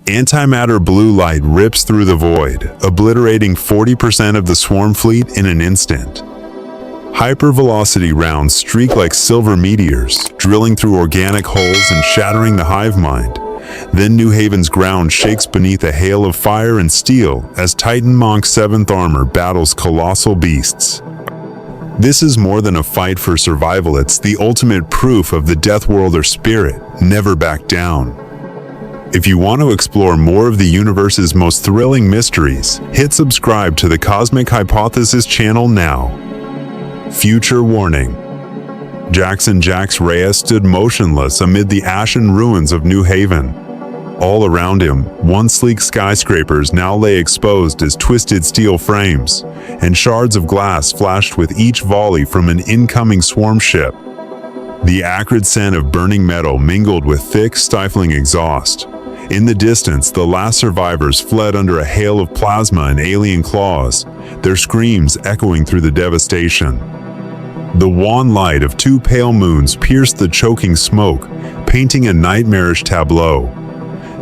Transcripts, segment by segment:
Antimatter blue light rips through the void, obliterating 40% of the swarm fleet in an instant. Hypervelocity rounds streak like silver meteors, drilling through organic holes and shattering the hive mind. Then New Haven's ground shakes beneath a hail of fire and steel as Titan Monk's 7th armor battles colossal beasts. This is more than a fight for survival, it's the ultimate proof of the Deathworlder spirit, never back down. If you want to explore more of the universe's most thrilling mysteries, hit subscribe to the Cosmic Hypothesis channel now. Future warning. Jaxon Reyes stood motionless amid the ashen ruins of New Haven. All around him, once sleek skyscrapers now lay exposed as twisted steel frames, and shards of glass flashed with each volley from an incoming swarm ship. The acrid scent of burning metal mingled with thick, stifling exhaust. In the distance, the last survivors fled under a hail of plasma and alien claws, their screams echoing through the devastation. The wan light of 2 pale moons pierced the choking smoke, painting a nightmarish tableau.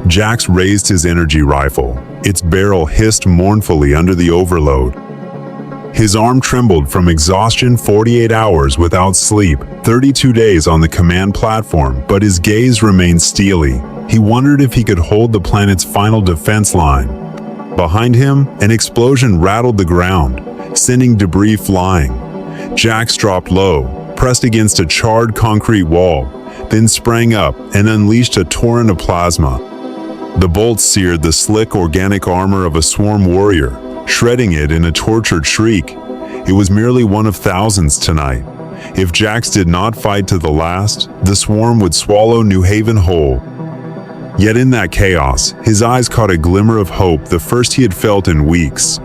Jax raised his energy rifle. Its barrel hissed mournfully under the overload. His arm trembled from exhaustion. 48 hours without sleep, 32 days on the command platform, but his gaze remained steely. He wondered if he could hold the planet's final defense line. Behind him, an explosion rattled the ground, sending debris flying. Jax dropped low, pressed against a charred concrete wall, then sprang up and unleashed a torrent of plasma. The bolts seared the slick organic armor of a swarm warrior, shredding it in a tortured shriek. It was merely one of thousands tonight. If Jax did not fight to the last, the swarm would swallow New Haven whole. Yet in that chaos, his eyes caught a glimmer of hope, the first he had felt in weeks.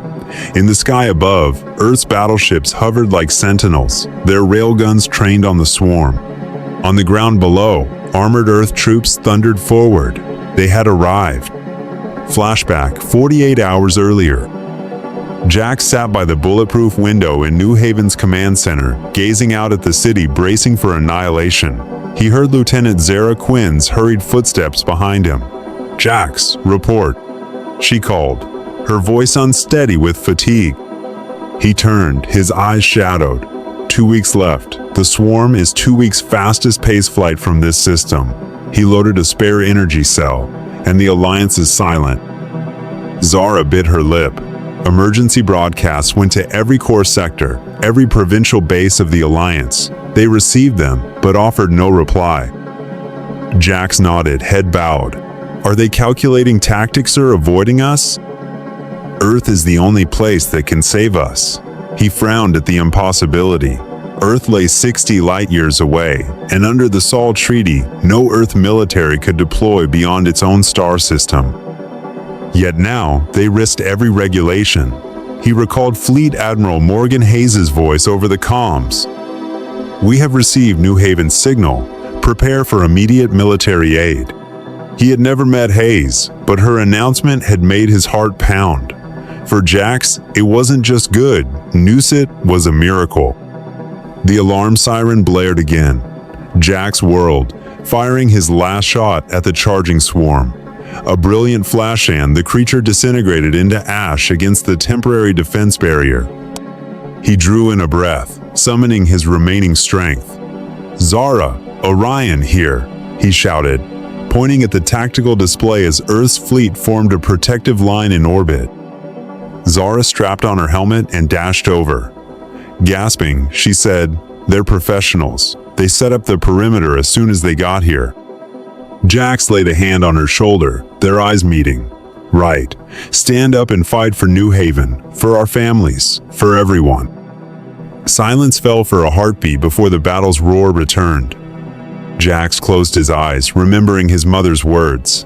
In the sky above, Earth's battleships hovered like sentinels, their railguns trained on the swarm. On the ground below, armored Earth troops thundered forward. They had arrived. Flashback 48 hours earlier. Jax sat by the bulletproof window in New Haven's command center, gazing out at the city bracing for annihilation. He heard Lieutenant Zara Quinn's hurried footsteps behind him. "Jax, report," she called, her voice unsteady with fatigue. He turned, his eyes shadowed. 2 weeks left. The swarm is 2 weeks fastest paced flight from this system. He loaded a spare energy cell, and the Alliance is silent. Zara bit her lip. Emergency broadcasts went to every core sector, every provincial base of the Alliance. They received them, but offered no reply. Jax nodded, head bowed. Are they calculating tactics or avoiding us? Earth is the only place that can save us. He frowned at the impossibility. Earth lay 60 light-years away, and under the Saul Treaty, no Earth military could deploy beyond its own star system. Yet now, they risked every regulation. He recalled Fleet Admiral Morgan Hayes' voice over the comms. "We have received New Haven's signal. Prepare for immediate military aid." He had never met Hayes, but her announcement had made his heart pound. For Jax, it wasn't just good. Nusit was a miracle. The alarm siren blared again. Jax whirled, firing his last shot at the charging swarm. A brilliant flash, and the creature disintegrated into ash against the temporary defense barrier. He drew in a breath, summoning his remaining strength. "Zara, Orion here," he shouted, pointing at the tactical display as Earth's fleet formed a protective line in orbit. Zara strapped on her helmet and dashed over. Gasping, she said, "They're professionals. They set up the perimeter as soon as they got here." Jax laid a hand on her shoulder, their eyes meeting. "Right. Stand up and fight for New Haven, for our families, for everyone." Silence fell for a heartbeat before the battle's roar returned. Jax closed his eyes, remembering his mother's words.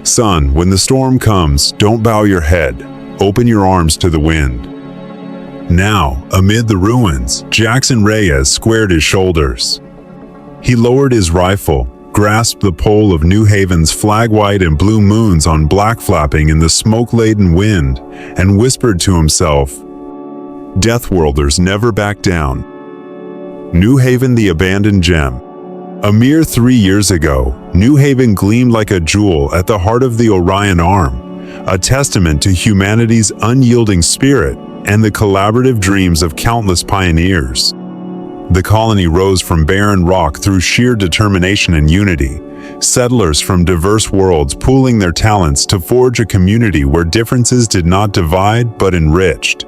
"Son, when the storm comes, don't bow your head. Open your arms to the wind." Now, amid the ruins, Jaxon Reyes squared his shoulders. He lowered his rifle, grasped the pole of New Haven's flag white and blue moons on black flapping in the smoke-laden wind, and whispered to himself, "Deathworlders never back down. New Haven the abandoned gem. A mere 3 years ago, New Haven gleamed like a jewel at the heart of the Orion Arm, a testament to humanity's unyielding spirit and the collaborative dreams of countless pioneers. The colony rose from barren rock through sheer determination and unity, settlers from diverse worlds pooling their talents to forge a community where differences did not divide but enriched.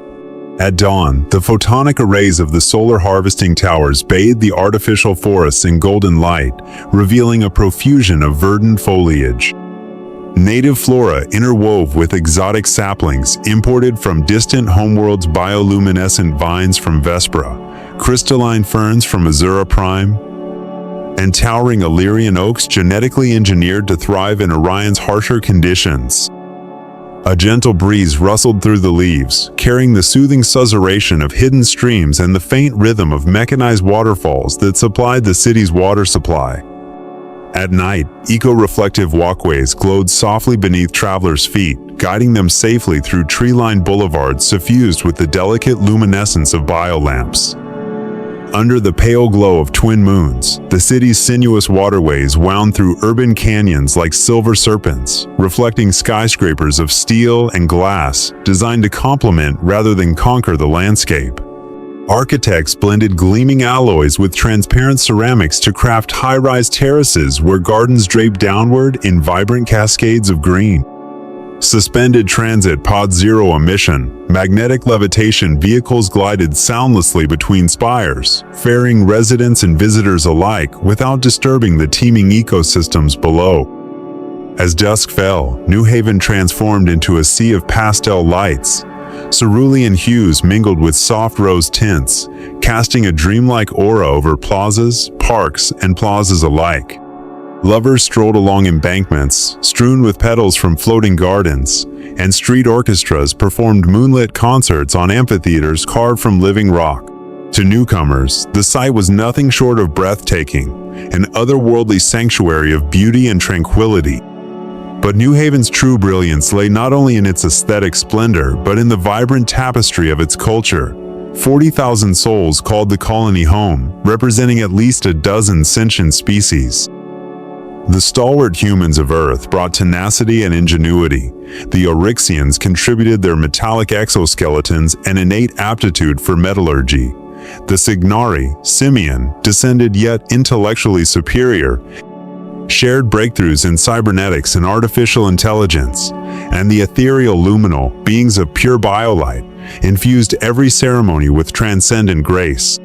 At dawn, the photonic arrays of the solar harvesting towers bathed the artificial forests in golden light, revealing a profusion of verdant foliage. Native flora interwove with exotic saplings imported from distant homeworlds, bioluminescent vines from Vespera, crystalline ferns from Azura Prime, and towering Illyrian oaks genetically engineered to thrive in Orion's harsher conditions. A gentle breeze rustled through the leaves, carrying the soothing susurration of hidden streams and the faint rhythm of mechanized waterfalls that supplied the city's water supply. At night, eco-reflective walkways glowed softly beneath travelers' feet, guiding them safely through tree-lined boulevards suffused with the delicate luminescence of biolamps. Under the pale glow of twin moons, the city's sinuous waterways wound through urban canyons like silver serpents, reflecting skyscrapers of steel and glass, designed to complement rather than conquer the landscape. Architects blended gleaming alloys with transparent ceramics to craft high-rise terraces where gardens draped downward in vibrant cascades of green. Suspended transit pods zero-emission, magnetic levitation vehicles glided soundlessly between spires, ferrying residents and visitors alike without disturbing the teeming ecosystems below. As dusk fell, New Haven transformed into a sea of pastel lights. Cerulean hues mingled with soft rose tints, casting a dreamlike aura over plazas, parks, and plazas alike. Lovers strolled along embankments, strewn with petals from floating gardens, and street orchestras performed moonlit concerts on amphitheaters carved from living rock. To newcomers, the sight was nothing short of breathtaking, an otherworldly sanctuary of beauty and tranquility. But New Haven's true brilliance lay not only in its aesthetic splendor, but in the vibrant tapestry of its culture. 40,000 souls called the colony home, representing at least a dozen sentient species. The stalwart humans of Earth brought tenacity and ingenuity. The Oryxians contributed their metallic exoskeletons and innate aptitude for metallurgy. The Signari, simian, descended yet intellectually superior, shared breakthroughs in cybernetics and artificial intelligence, and the ethereal luminal, beings of pure biolight, infused every ceremony with transcendent grace.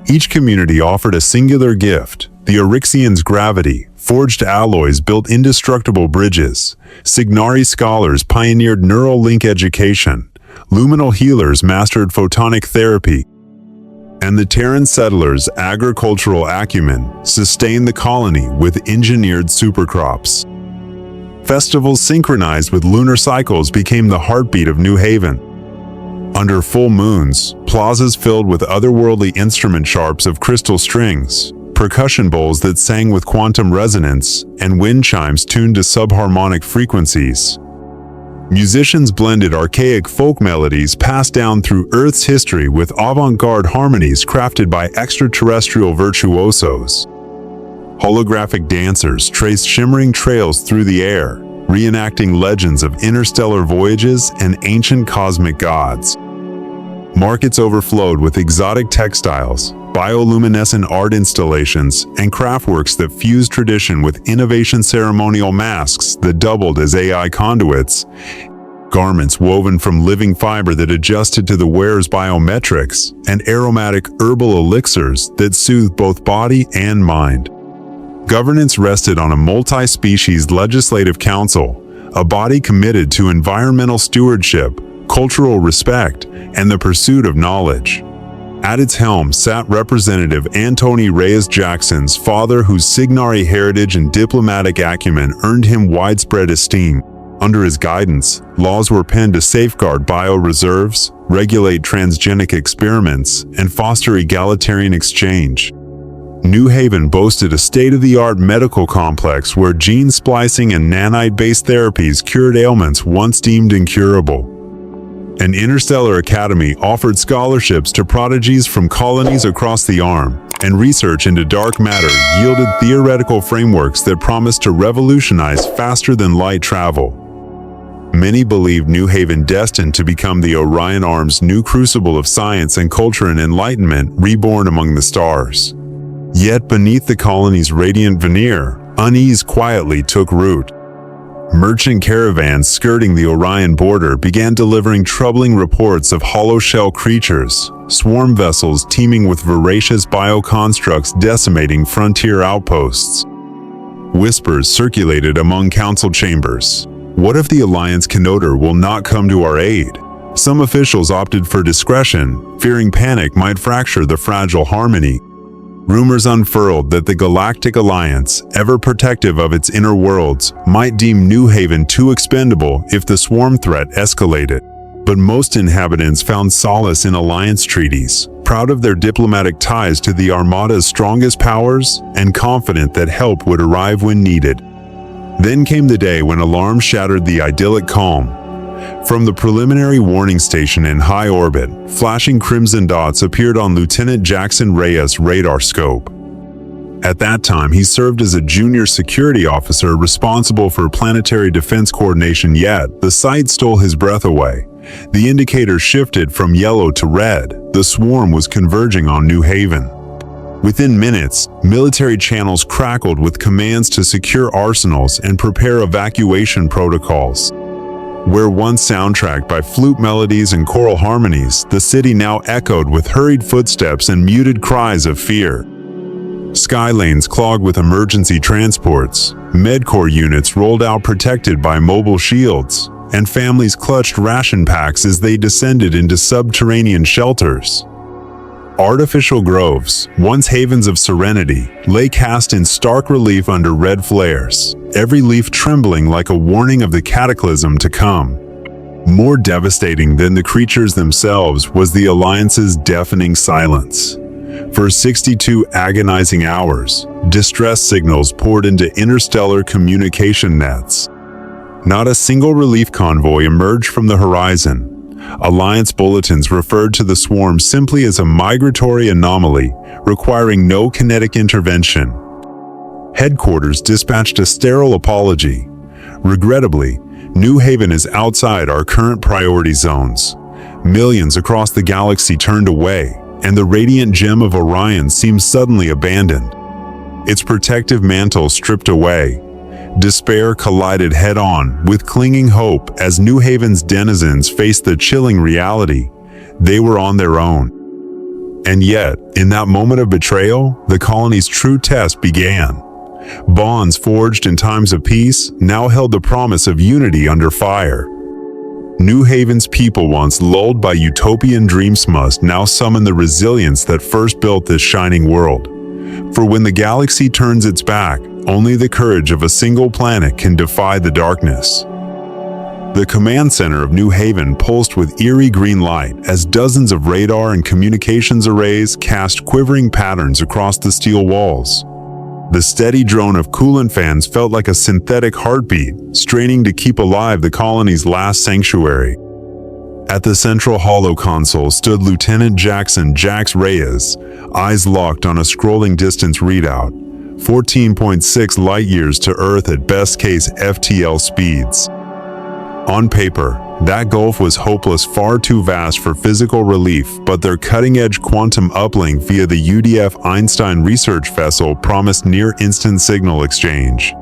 Each community offered a singular gift. The Oryxians' gravity, forged alloys built indestructible bridges. Signari scholars pioneered neural link education. Luminal healers mastered photonic therapy. And the Terran settlers' agricultural acumen sustained the colony with engineered supercrops. Festivals synchronized with lunar cycles became the heartbeat of New Haven. Under full moons, plazas filled with otherworldly instrument sharps of crystal strings, percussion bowls that sang with quantum resonance, and wind chimes tuned to subharmonic frequencies. Musicians blended archaic folk melodies passed down through Earth's history with avant-garde harmonies crafted by extraterrestrial virtuosos. Holographic dancers traced shimmering trails through the air, reenacting legends of interstellar voyages and ancient cosmic gods. Markets overflowed with exotic textiles, bioluminescent art installations, and craftworks that fused tradition with innovation, ceremonial masks that doubled as AI conduits, garments woven from living fiber that adjusted to the wearer's biometrics, and aromatic herbal elixirs that soothed both body and mind. Governance rested on a multi-species legislative council, a body committed to environmental stewardship, cultural respect, and the pursuit of knowledge. At its helm sat Representative Antony Reyes Jackson's father, whose Signari heritage and diplomatic acumen earned him widespread esteem. Under his guidance, laws were penned to safeguard bioreserves, regulate transgenic experiments, and foster egalitarian exchange. New Haven boasted a state-of-the-art medical complex where gene splicing and nanite-based therapies cured ailments once deemed incurable. An interstellar academy offered scholarships to prodigies from colonies across the Arm, and research into dark matter yielded theoretical frameworks that promised to revolutionize faster-than-light travel. Many believed New Haven destined to become the Orion Arm's new crucible of science and culture and enlightenment reborn among the stars. Yet beneath the colony's radiant veneer, unease quietly took root. Merchant caravans skirting the Orion border began delivering troubling reports of hollow-shell creatures, swarm vessels teeming with voracious bioconstructs decimating frontier outposts. Whispers circulated among council chambers. What if the Alliance Kenoder will not come to our aid? Some officials opted for discretion, fearing panic might fracture the fragile harmony. Rumors unfurled that the Galactic Alliance, ever protective of its inner worlds, might deem New Haven too expendable if the swarm threat escalated. But most inhabitants found solace in alliance treaties, proud of their diplomatic ties to the Armada's strongest powers and confident that help would arrive when needed. Then came the day when alarms shattered the idyllic calm. From the preliminary warning station in high orbit, flashing crimson dots appeared on Lieutenant Jaxon Reyes' radar scope. At that time, he served as a junior security officer responsible for planetary defense coordination, yet the sight stole his breath away. The indicator shifted from yellow to red. The swarm was converging on New Haven. Within minutes, military channels crackled with commands to secure arsenals and prepare evacuation protocols. Where once soundtracked by flute melodies and choral harmonies, the city now echoed with hurried footsteps and muted cries of fear. Sky lanes clogged with emergency transports, MedCorps units rolled out protected by mobile shields, and families clutched ration packs as they descended into subterranean shelters. Artificial groves, once havens of serenity, lay cast in stark relief under red flares, every leaf trembling like a warning of the cataclysm to come. More devastating than the creatures themselves was the Alliance's deafening silence. For 62 agonizing hours, distress signals poured into interstellar communication nets. Not a single relief convoy emerged from the horizon. Alliance bulletins referred to the swarm simply as a migratory anomaly, requiring no kinetic intervention. Headquarters dispatched a sterile apology. Regrettably, New Haven is outside our current priority zones. Millions across the galaxy turned away, and the radiant gem of Orion seems suddenly abandoned. Its protective mantle stripped away. Despair collided head-on with clinging hope as New Haven's denizens faced the chilling reality. They were on their own. And yet, in that moment of betrayal, the colony's true test began. Bonds forged in times of peace now held the promise of unity under fire. New Haven's people, once lulled by utopian dreams, must now summon the resilience that first built this shining world. For when the galaxy turns its back, only the courage of a single planet can defy the darkness. The command center of New Haven pulsed with eerie green light as dozens of radar and communications arrays cast quivering patterns across the steel walls. The steady drone of coolant fans felt like a synthetic heartbeat, straining to keep alive the colony's last sanctuary. At the central holo console stood Lieutenant Jaxon Reyes, eyes locked on a scrolling distance readout, 14.6 light-years to Earth at best-case FTL speeds. On paper, that gulf was hopeless, far too vast for physical relief, but their cutting-edge quantum uplink via the UDF Einstein research vessel promised near-instant signal exchange.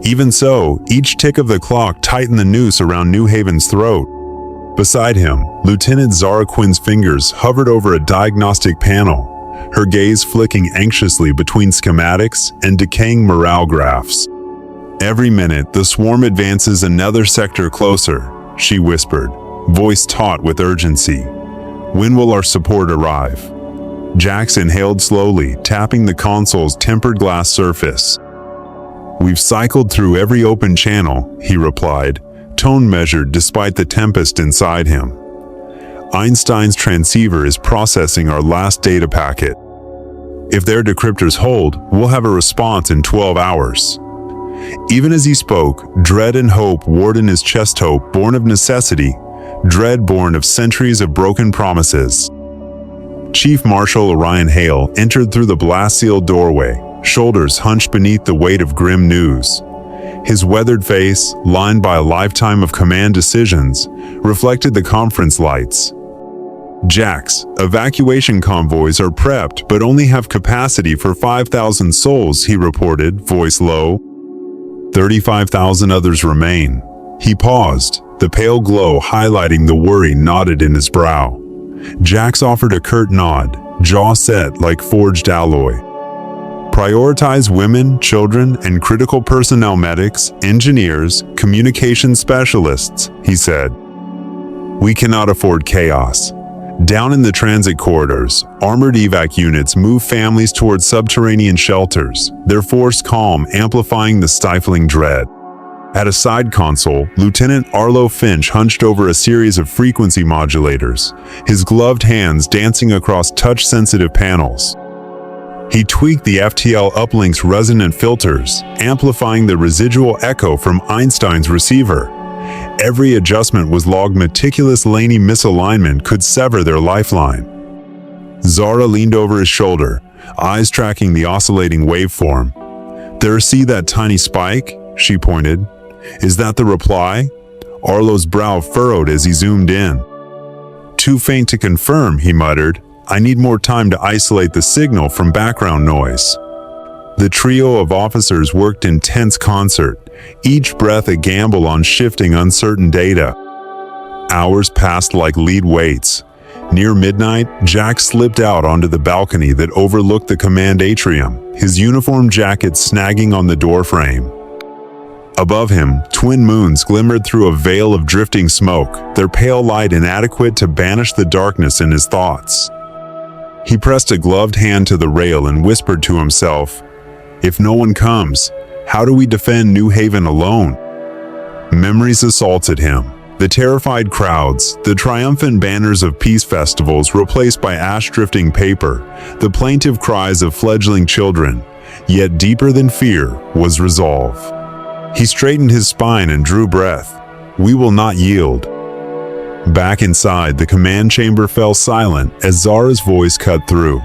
Even so, each tick of the clock tightened the noose around New Haven's throat. Beside him, Lieutenant Zara Quinn's fingers hovered over a diagnostic panel, her gaze flicking anxiously between schematics and decaying morale graphs. Every minute, the swarm advances another sector closer, she whispered, voice taut with urgency. When will our support arrive? Jax inhaled slowly, tapping the console's tempered glass surface. We've cycled through every open channel, he replied, tone measured despite the tempest inside him. Einstein's transceiver is processing our last data packet. If their decryptors hold, we'll have a response in 12 hours. Even as he spoke, dread and hope warred in his chest, hope born of necessity, dread born of centuries of broken promises. Chief Marshal Orion Hale entered through the blast-sealed doorway, shoulders hunched beneath the weight of grim news. His weathered face, lined by a lifetime of command decisions, reflected the conference lights. "Jax, evacuation convoys are prepped but only have capacity for 5,000 souls," he reported, voice low. 35,000 others remain. He paused, the pale glow highlighting the worry knotted in his brow. Jax offered a curt nod, jaw set like forged alloy. "Prioritize women, children, and critical personnel, medics, engineers, communication specialists," he said. "We cannot afford chaos." Down in the transit corridors, armored evac units move families towards subterranean shelters, their force calm amplifying the stifling dread. At a side console, Lieutenant Arlo Finch hunched over a series of frequency modulators, his gloved hands dancing across touch-sensitive panels. He tweaked the FTL uplink's resonant filters, amplifying the residual echo from Einstein's receiver. Every adjustment was logged. Meticulous Laney misalignment could sever their lifeline. Zara leaned over his shoulder, eyes tracking the oscillating waveform. "There, see that tiny spike?" she pointed. "Is that the reply?" Arlo's brow furrowed as he zoomed in. "Too faint to confirm," he muttered. "I need more time to isolate the signal from background noise." The trio of officers worked in tense concert, each breath a gamble on shifting uncertain data. Hours passed like lead weights. Near midnight, Jack slipped out onto the balcony that overlooked the command atrium, his uniform jacket snagging on the doorframe. Above him, twin moons glimmered through a veil of drifting smoke, their pale light inadequate to banish the darkness in his thoughts. He pressed a gloved hand to the rail and whispered to himself, "If no one comes, how do we defend New Haven alone?" Memories assaulted him. The terrified crowds, the triumphant banners of peace festivals replaced by ash-drifting paper, the plaintive cries of fledgling children. Yet deeper than fear was resolve. He straightened his spine and drew breath. "We will not yield." Back inside, the command chamber fell silent as Zara's voice cut through.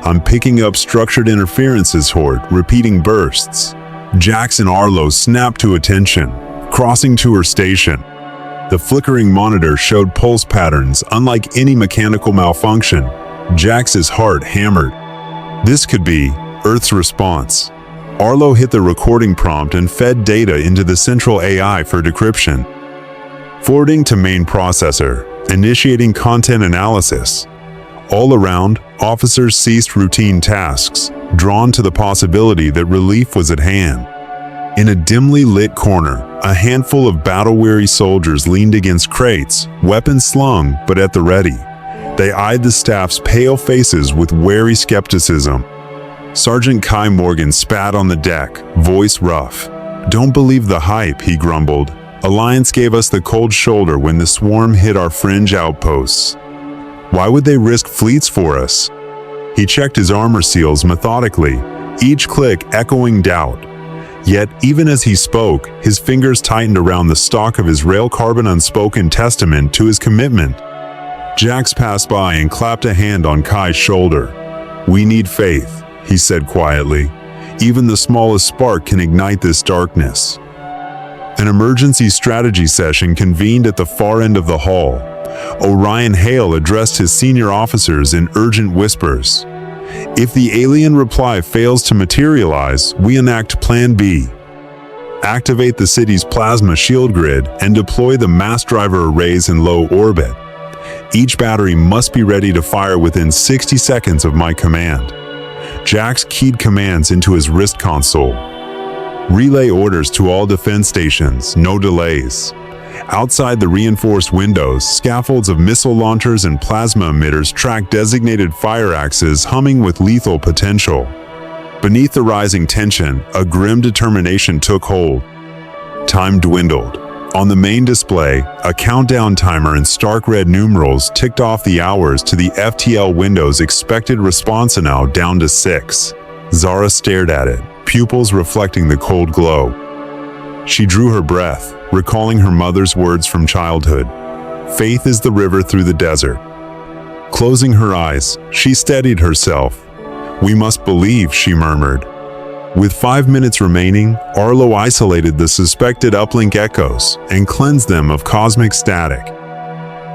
"I'm picking up structured interferences, Horde, repeating bursts." Jackson Arlo snapped to attention, crossing to her station. The flickering monitor showed pulse patterns unlike any mechanical malfunction. Jax's heart hammered. This could be Earth's response. Arlo hit the recording prompt and fed data into the central AI for decryption. Forwarding to main processor, initiating content analysis. All around, officers ceased routine tasks, drawn to the possibility that relief was at hand. In a dimly lit corner, a handful of battle-weary soldiers leaned against crates, weapons slung but at the ready. They eyed the staff's pale faces with wary skepticism. Sergeant Kai Morgan spat on the deck, voice rough. "Don't believe the hype," he grumbled. "Alliance gave us the cold shoulder when the swarm hit our fringe outposts. Why would they risk fleets for us?" He checked his armor seals methodically, each click echoing doubt. Yet, even as he spoke, his fingers tightened around the stock of his rail carbon, unspoken testament to his commitment. Jax passed by and clapped a hand on Kai's shoulder. "We need faith," he said quietly. "Even the smallest spark can ignite this darkness." An emergency strategy session convened at the far end of the hall. Orion Hale addressed his senior officers in urgent whispers. "If the alien reply fails to materialize, we enact Plan B. Activate the city's plasma shield grid and deploy the mass driver arrays in low orbit. Each battery must be ready to fire within 60 seconds of my command." Jax keyed commands into his wrist console. "Relay orders to all defense stations, no delays." Outside the reinforced windows, scaffolds of missile launchers and plasma emitters tracked designated fire axes humming with lethal potential. Beneath the rising tension, a grim determination took hold. Time dwindled. On the main display, a countdown timer in stark red numerals ticked off the hours to the FTL Window's expected response, now down to 6. Zara stared at it, pupils reflecting the cold glow. She drew her breath, recalling her mother's words from childhood. "Faith is the river through the desert." Closing her eyes, She steadied herself. "We must believe," she murmured. With 5 minutes remaining, Arlo isolated the suspected uplink echoes and cleansed them of cosmic static.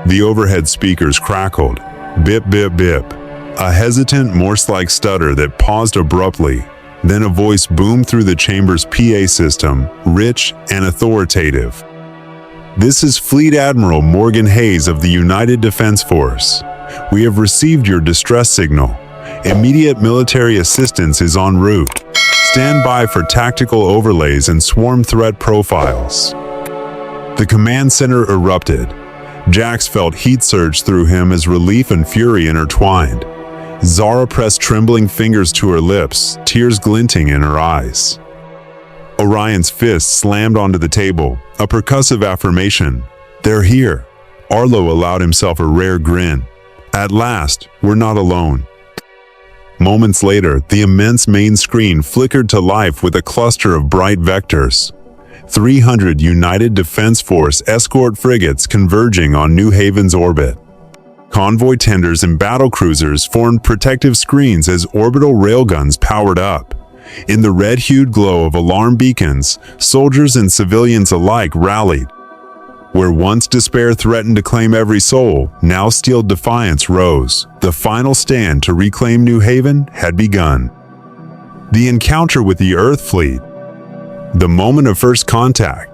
The overhead speakers crackled. Bip, bip, bip. A hesitant Morse-like stutter that paused abruptly. Then a voice boomed through the chamber's PA system, rich and authoritative. "This is Fleet Admiral Morgan Hayes of the United Defense Force. We have received your distress signal. Immediate military assistance is en route. Stand by for tactical overlays and swarm threat profiles." The command center erupted. Jax felt heat surge through him as relief and fury intertwined. Zara pressed trembling fingers to her lips, tears glinting in her eyes. Orion's fist slammed onto the table, a percussive affirmation. "They're here." Arlo allowed himself a rare grin. "At last, we're not alone." Moments later, the immense main screen flickered to life with a cluster of bright vectors. 300 United Defense Force escort frigates converging on New Haven's orbit. Convoy tenders and battlecruisers formed protective screens as orbital railguns powered up. In the red-hued glow of alarm beacons, soldiers and civilians alike rallied. Where once despair threatened to claim every soul, now steeled defiance rose. The final stand to reclaim New Haven had begun. The encounter with the Earth fleet. The moment of first contact.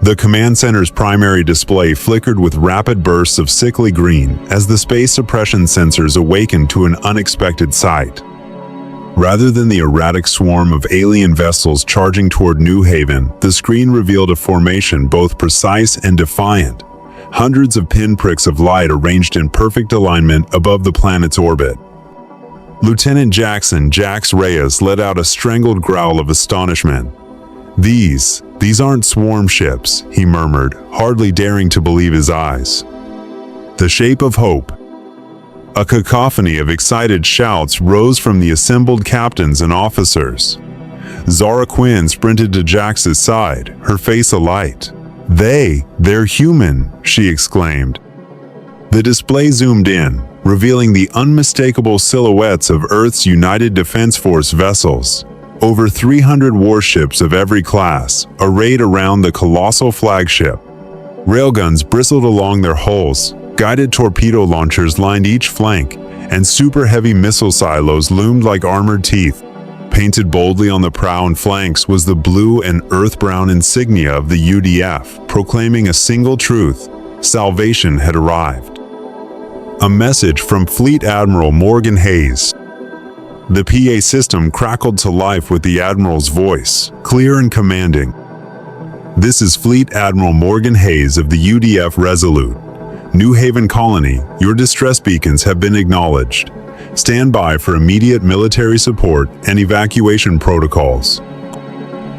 The command center's primary display flickered with rapid bursts of sickly green as the space suppression sensors awakened to an unexpected sight. Rather than the erratic swarm of alien vessels charging toward New Haven, the screen revealed a formation both precise and defiant. Hundreds of pinpricks of light arranged in perfect alignment above the planet's orbit. Lieutenant Jaxon Reyes let out a strangled growl of astonishment. These aren't swarm ships," he murmured, hardly daring to believe his eyes. "The shape of hope." A cacophony of excited shouts rose from the assembled captains and officers. Zara Quinn sprinted to Jax's side, her face alight. They're human," she exclaimed. The display zoomed in, revealing the unmistakable silhouettes of Earth's United Defense Force vessels. Over 300 warships of every class, arrayed around the colossal flagship. Railguns bristled along their hulls, guided torpedo launchers lined each flank, and super-heavy missile silos loomed like armored teeth. Painted boldly on the prow and flanks was the blue and earth-brown insignia of the UDF, proclaiming a single truth: salvation had arrived. A message from Fleet Admiral Morgan Hayes. The PA system crackled to life with the Admiral's voice, clear and commanding. "This is Fleet Admiral Morgan Hayes of the UDF Resolute. New Haven Colony, your distress beacons have been acknowledged. Stand by for immediate military support and evacuation protocols."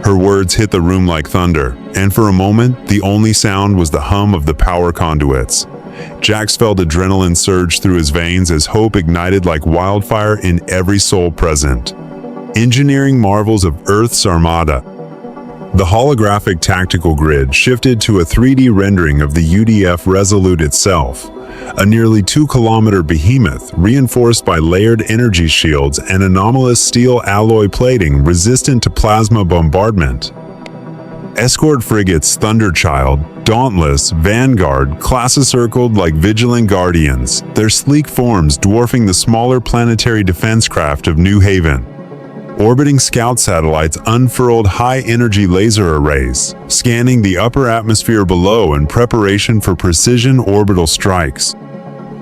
Her words hit the room like thunder, and for a moment, the only sound was the hum of the power conduits. Jax felt adrenaline surge through his veins as hope ignited like wildfire in every soul present. Engineering marvels of Earth's Armada. The holographic tactical grid shifted to a 3D rendering of the UDF Resolute itself, a nearly 2-kilometer behemoth reinforced by layered energy shields and anomalous steel alloy plating resistant to plasma bombardment. Escort frigates Thunderchild, Dauntless, Vanguard class-circled like vigilant guardians, their sleek forms dwarfing the smaller planetary defense craft of New Haven. Orbiting scout satellites unfurled high-energy laser arrays, scanning the upper atmosphere below in preparation for precision orbital strikes.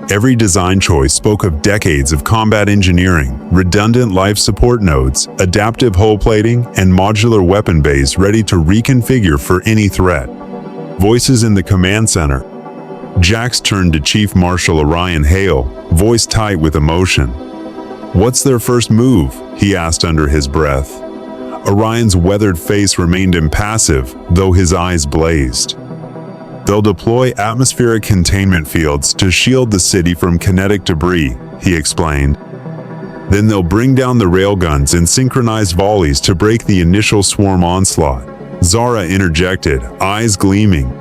Every design choice spoke of decades of combat engineering, redundant life support nodes, adaptive hull plating, and modular weapon bays ready to reconfigure for any threat. Voices in the command center. Jax turned to Chief Marshal Orion Hale, voice tight with emotion. "What's their first move?" he asked under his breath. Orion's weathered face remained impassive, though his eyes blazed. "They'll deploy atmospheric containment fields to shield the city from kinetic debris," he explained. "Then they'll bring down the railguns in synchronized volleys to break the initial swarm onslaught." Zara interjected, eyes gleaming.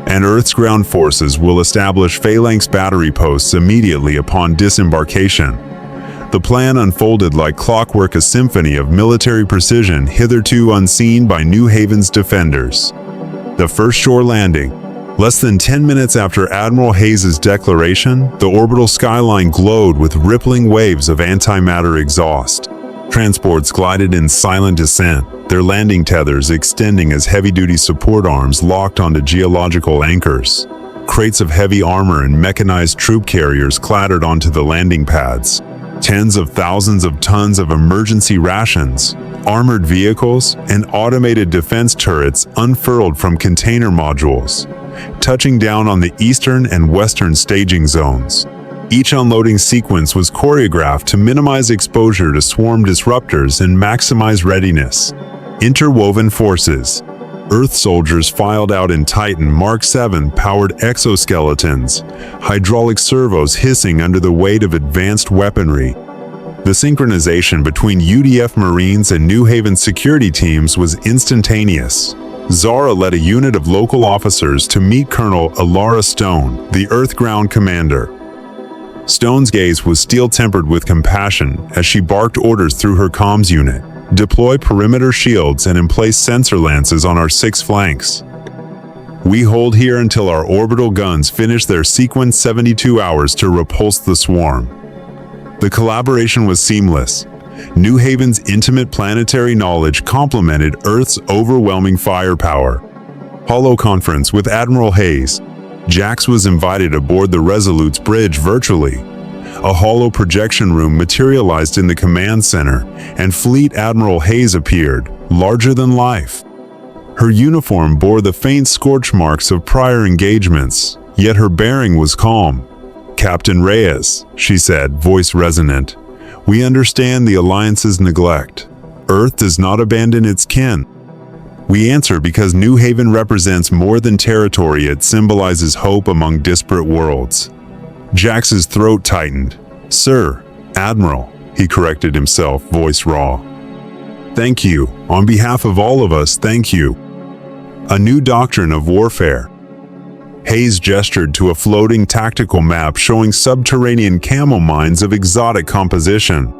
and Earth's ground forces will establish phalanx battery posts immediately upon disembarkation. The plan unfolded like clockwork, a symphony of military precision hitherto unseen by New Haven's defenders. The first shore landing. Less than 10 minutes after Admiral Hayes' declaration, the orbital skyline glowed with rippling waves of antimatter exhaust. Transports glided in silent descent, their landing tethers extending as heavy-duty support arms locked onto geological anchors. Crates of heavy armor and mechanized troop carriers clattered onto the landing pads. Tens of thousands of tons of emergency rations, armored vehicles, and automated defense turrets unfurled from container modules, touching down on the eastern and western staging zones. Each unloading sequence was choreographed to minimize exposure to swarm disruptors and maximize readiness. Interwoven forces. Earth soldiers filed out in Titan Mark 7-powered exoskeletons, hydraulic servos hissing under the weight of advanced weaponry. The synchronization between UDF Marines and New Haven security teams was instantaneous. Zara led a unit of local officers to meet Colonel Alara Stone, the Earth Ground Commander. Stone's gaze was steel-tempered with compassion as she barked orders through her comms unit. Deploy perimeter shields and emplace sensor lances on our 6 flanks. We hold here until our orbital guns finish their sequence 72 hours to repulse the swarm. The collaboration was seamless. New Haven's intimate planetary knowledge complemented Earth's overwhelming firepower. Holoconference with Admiral Hayes. Jax was invited aboard the Resolute's bridge virtually. A holo projection room materialized in the command center, and Fleet Admiral Hayes appeared, larger than life. Her uniform bore the faint scorch marks of prior engagements, yet her bearing was calm. "Captain Reyes," she said, voice resonant, "we understand the Alliance's neglect. Earth does not abandon its kin. We answer because New Haven represents more than territory, it symbolizes hope among disparate worlds." Jax's throat tightened. "Sir, Admiral," he corrected himself, voice raw. "Thank you. On behalf of all of us, thank you." A new doctrine of warfare. Hayes gestured to a floating tactical map showing subterranean camo mines of exotic composition.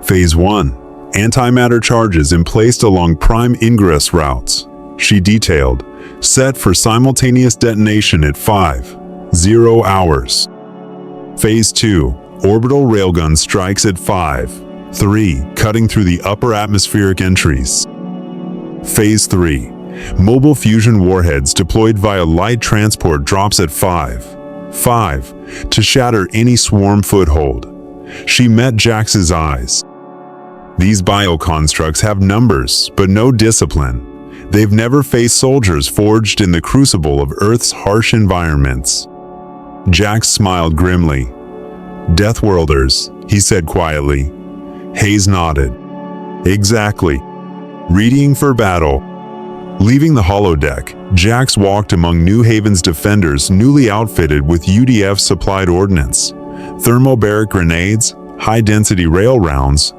Phase 1. Antimatter charges emplaced along prime ingress routes, she detailed, set for simultaneous detonation at 5:00 hours. Phase 2. Orbital railgun strikes at 5:03, cutting through the upper atmospheric entries. Phase 3. Mobile fusion warheads deployed via light transport drops at 5:05 to shatter any swarm foothold. She met Jax's eyes. These bioconstructs have numbers, but no discipline. They've never faced soldiers forged in the crucible of Earth's harsh environments. Jax smiled grimly. "Deathworlders," he said quietly. Hayes nodded. "Exactly. Readying for battle." Leaving the holodeck, Jax walked among New Haven's defenders newly outfitted with UDF-supplied ordnance, thermobaric grenades, high-density rail rounds,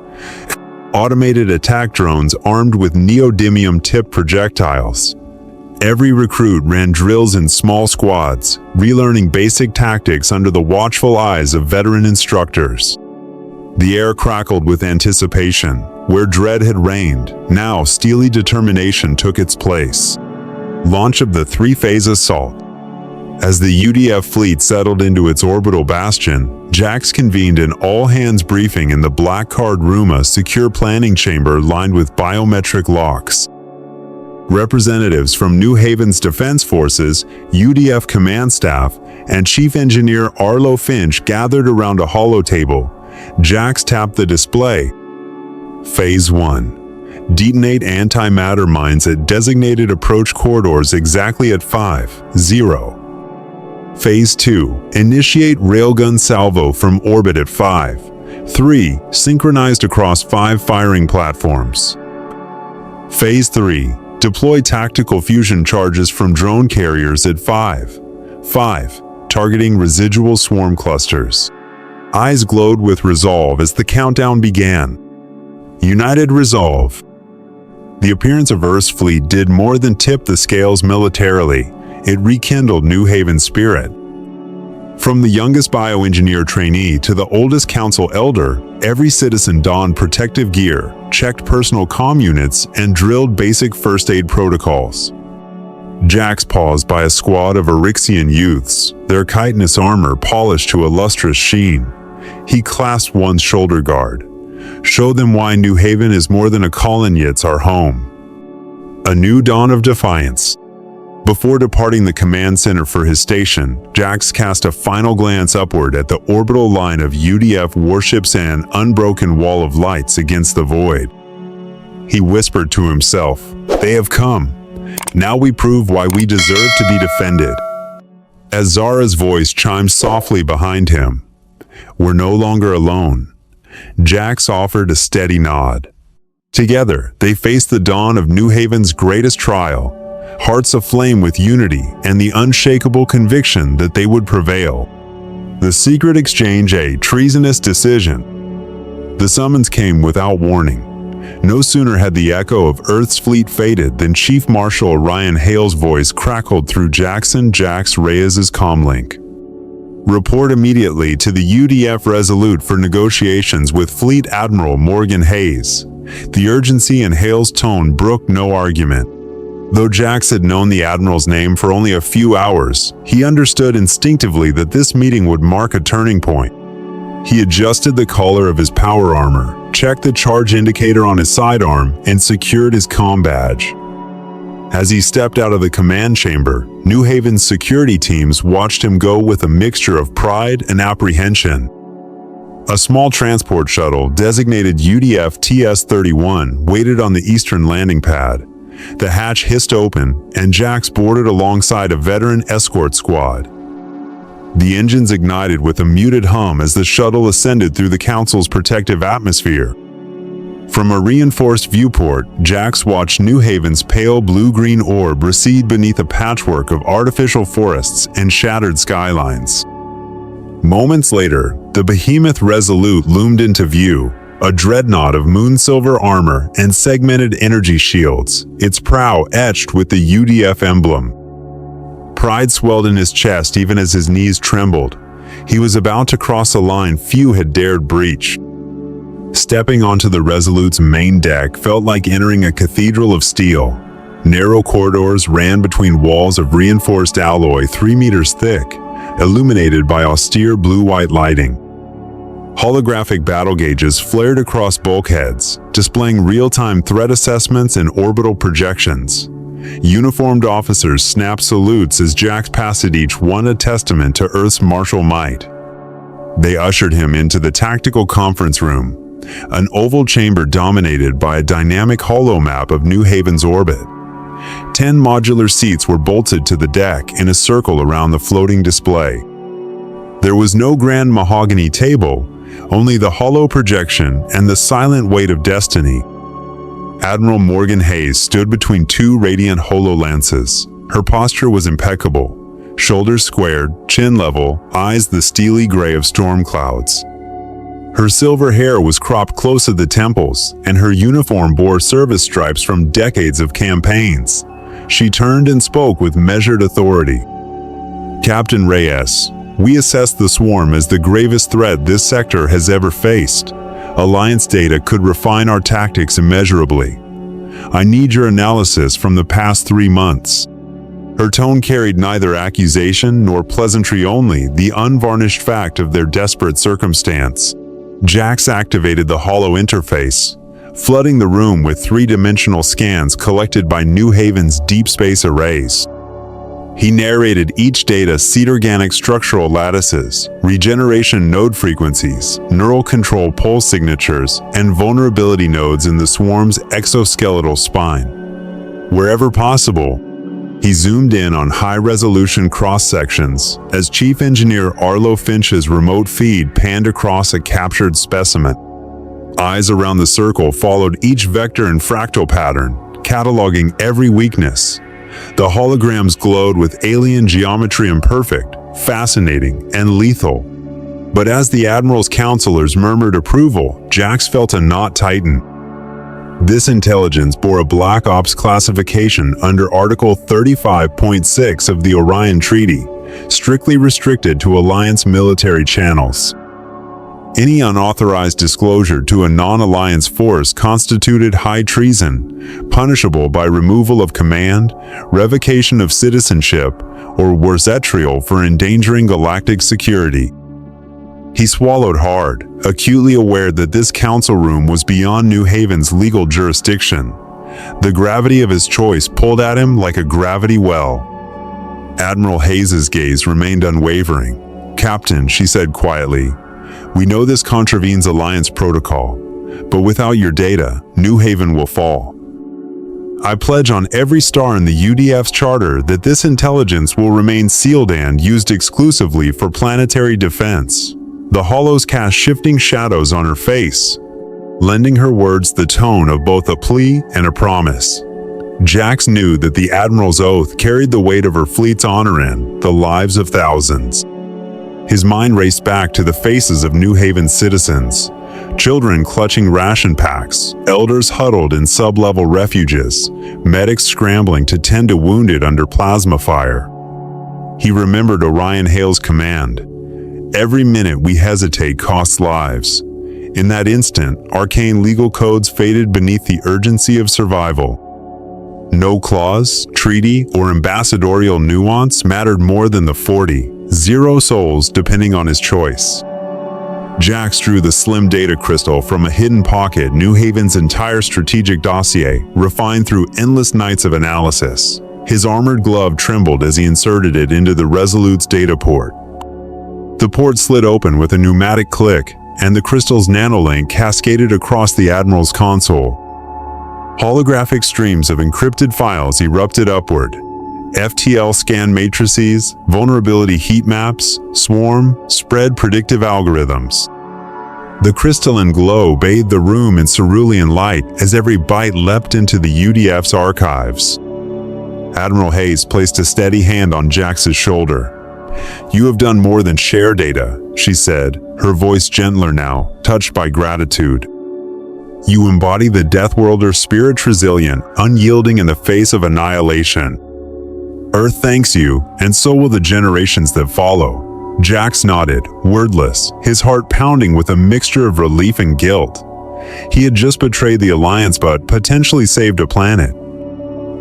automated attack drones armed with neodymium-tipped projectiles. Every recruit ran drills in small squads, relearning basic tactics under the watchful eyes of veteran instructors. The air crackled with anticipation. Where dread had reigned, now steely determination took its place. Launch of the 3-phase assault. As the UDF fleet settled into its orbital bastion, Jax convened an all-hands briefing in the Black Card Room, a secure planning chamber lined with biometric locks. Representatives from New Haven's Defense Forces, UDF command staff, and Chief Engineer Arlo Finch gathered around a holotable. Jax tapped the display. Phase 1. Detonate antimatter mines at designated approach corridors exactly at 5:00. Phase 2. Initiate railgun salvo from orbit at 5:03, synchronized across 5 firing platforms. Phase 3. Deploy tactical fusion charges from drone carriers at 5:05, targeting residual swarm clusters. Eyes glowed with resolve as the countdown began. United resolve. The appearance of Earth's fleet did more than tip the scales militarily. it rekindled New Haven's spirit. From the youngest bioengineer trainee to the oldest council elder, every citizen donned protective gear, checked personal comm units, and drilled basic first aid protocols. Jax paused by a squad of Eryxian youths, their chitinous armor polished to a lustrous sheen. He clasped one's shoulder guard. Show them why New Haven is more than a colony, it's our home. A new dawn of defiance. Before departing the command center for his station, Jax cast a final glance upward at the orbital line of UDF warships and unbroken wall of lights against the void. He whispered to himself, "They have come. Now we prove why we deserve to be defended." As Zara's voice chimed softly behind him, "We're no longer alone." Jax offered a steady nod. Together, they faced the dawn of New Haven's greatest trial, hearts aflame with unity and the unshakable conviction that they would prevail. The secret exchange, a treasonous decision. The summons came without warning. No sooner had the echo of Earth's fleet faded than Chief Marshal Orion Hale's voice crackled through Jaxon Reyes' comlink. "Report immediately to the UDF Resolute for negotiations with Fleet Admiral Morgan Hayes." The urgency in Hale's tone brooked no argument. Though Jax had known the Admiral's name for only a few hours, he understood instinctively that this meeting would mark a turning point. He adjusted the collar of his power armor, checked the charge indicator on his sidearm, and secured his comm badge. As he stepped out of the command chamber, New Haven's security teams watched him go with a mixture of pride and apprehension. A small transport shuttle designated UDF TS-31 waited on the eastern landing pad. The hatch hissed open, and Jax boarded alongside a veteran escort squad. The engines ignited with a muted hum as the shuttle ascended through the Council's protective atmosphere. From a reinforced viewport, Jax watched New Haven's pale blue-green orb recede beneath a patchwork of artificial forests and shattered skylines. Moments later, the behemoth Resolute loomed into view, a dreadnought of moon-silver armor and segmented energy shields, its prow etched with the UDF emblem. Pride swelled in his chest even as his knees trembled. He was about to cross a line few had dared breach. Stepping onto the Resolute's main deck felt like entering a cathedral of steel. Narrow corridors ran between walls of reinforced alloy 3 meters thick, illuminated by austere blue-white lighting. Holographic battle gauges flared across bulkheads, displaying real-time threat assessments and orbital projections. Uniformed officers snapped salutes as Jax passed each one a testament to Earth's martial might. They ushered him into the tactical conference room, an oval chamber dominated by a dynamic holomap of New Haven's orbit. 10 modular seats were bolted to the deck in a circle around the floating display. There was no grand mahogany table, only the hollow projection and the silent weight of destiny. Admiral Morgan Hayes stood between 2 radiant hololances. Her posture was impeccable, shoulders squared, chin level, eyes the steely gray of storm clouds. Her silver hair was cropped close to the temples, and her uniform bore service stripes from decades of campaigns. She turned and spoke with measured authority. "Captain Reyes, we assess the swarm as the gravest threat this sector has ever faced. Alliance data could refine our tactics immeasurably. I need your analysis from the past 3 months." Her tone carried neither accusation nor pleasantry, only the unvarnished fact of their desperate circumstance. Jax activated the holo interface, flooding the room with 3-dimensional scans collected by New Haven's deep space arrays. He narrated each data: seed organic structural lattices, regeneration node frequencies, neural control pulse signatures, and vulnerability nodes in the swarm's exoskeletal spine. Wherever possible, he zoomed in on high-resolution cross-sections as Chief Engineer Arlo Finch's remote feed panned across a captured specimen. Eyes around the circle followed each vector and fractal pattern, cataloging every weakness. The holograms glowed with alien geometry, imperfect, fascinating, and lethal. But as the Admiral's counselors murmured approval, Jax felt a knot tighten. This intelligence bore a Black Ops classification under Article 35.6 of the Orion Treaty, strictly restricted to Alliance military channels. Any unauthorized disclosure to a non-alliance force constituted high treason, punishable by removal of command, revocation of citizenship, or worse, vitriol for endangering galactic security. He swallowed hard, acutely aware that this council room was beyond New Haven's legal jurisdiction. The gravity of his choice pulled at him like a gravity well. Admiral Hayes's gaze remained unwavering. "Captain," she said quietly, "we know this contravenes Alliance protocol, but without your data, New Haven will fall. I pledge on every star in the UDF's charter that this intelligence will remain sealed and used exclusively for planetary defense." The hollows cast shifting shadows on her face, lending her words the tone of both a plea and a promise. Jax knew that the Admiral's oath carried the weight of her fleet's honor and the lives of thousands. His mind raced back to the faces of New Haven's citizens, children clutching ration packs, elders huddled in sub-level refuges, medics scrambling to tend to wounded under plasma fire. He remembered Orion Hale's command, "Every minute we hesitate costs lives." In that instant, arcane legal codes faded beneath the urgency of survival. No clause, treaty, or ambassadorial nuance mattered more than the 0 souls depending on his choice. Jax drew the slim data crystal from a hidden pocket, New Haven's entire strategic dossier, refined through endless nights of analysis. His armored glove trembled as he inserted it into the Resolute's data port. The port slid open with a pneumatic click, and the crystal's nanolink cascaded across the Admiral's console. Holographic streams of encrypted files erupted upward. FTL scan matrices, vulnerability heat maps, swarm, spread predictive algorithms. The crystalline glow bathed the room in cerulean light as every byte leapt into the UDF's archives. Admiral Hayes placed a steady hand on Jax's shoulder. "You have done more than share data," she said, her voice gentler now, touched by gratitude. "You embody the Deathworlder spirit, resilient, unyielding in the face of annihilation. Earth thanks you, and so will the generations that follow." Jax nodded, wordless, his heart pounding with a mixture of relief and guilt. He had just betrayed the Alliance but potentially saved a planet.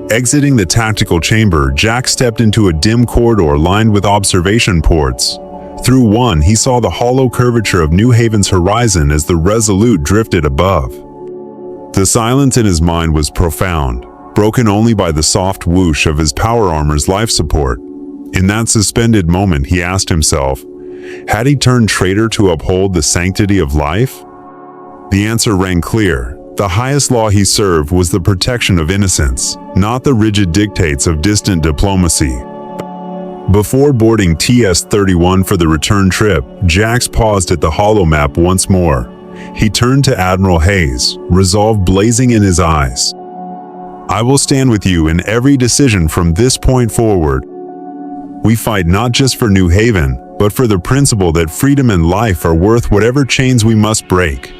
Exiting the tactical chamber, Jax stepped into a dim corridor lined with observation ports. Through one, he saw the hollow curvature of New Haven's horizon as the Resolute drifted above. The silence in his mind was profound, broken only by the soft whoosh of his power armor's life support. In that suspended moment, he asked himself, had he turned traitor to uphold the sanctity of life? The answer rang clear. The highest law he served was the protection of innocence, not the rigid dictates of distant diplomacy. Before boarding TS-31 for the return trip, Jax paused at the holomap once more. He turned to Admiral Hayes, resolve blazing in his eyes. "I will stand with you in every decision from this point forward. We fight not just for New Haven, but for the principle that freedom and life are worth whatever chains we must break."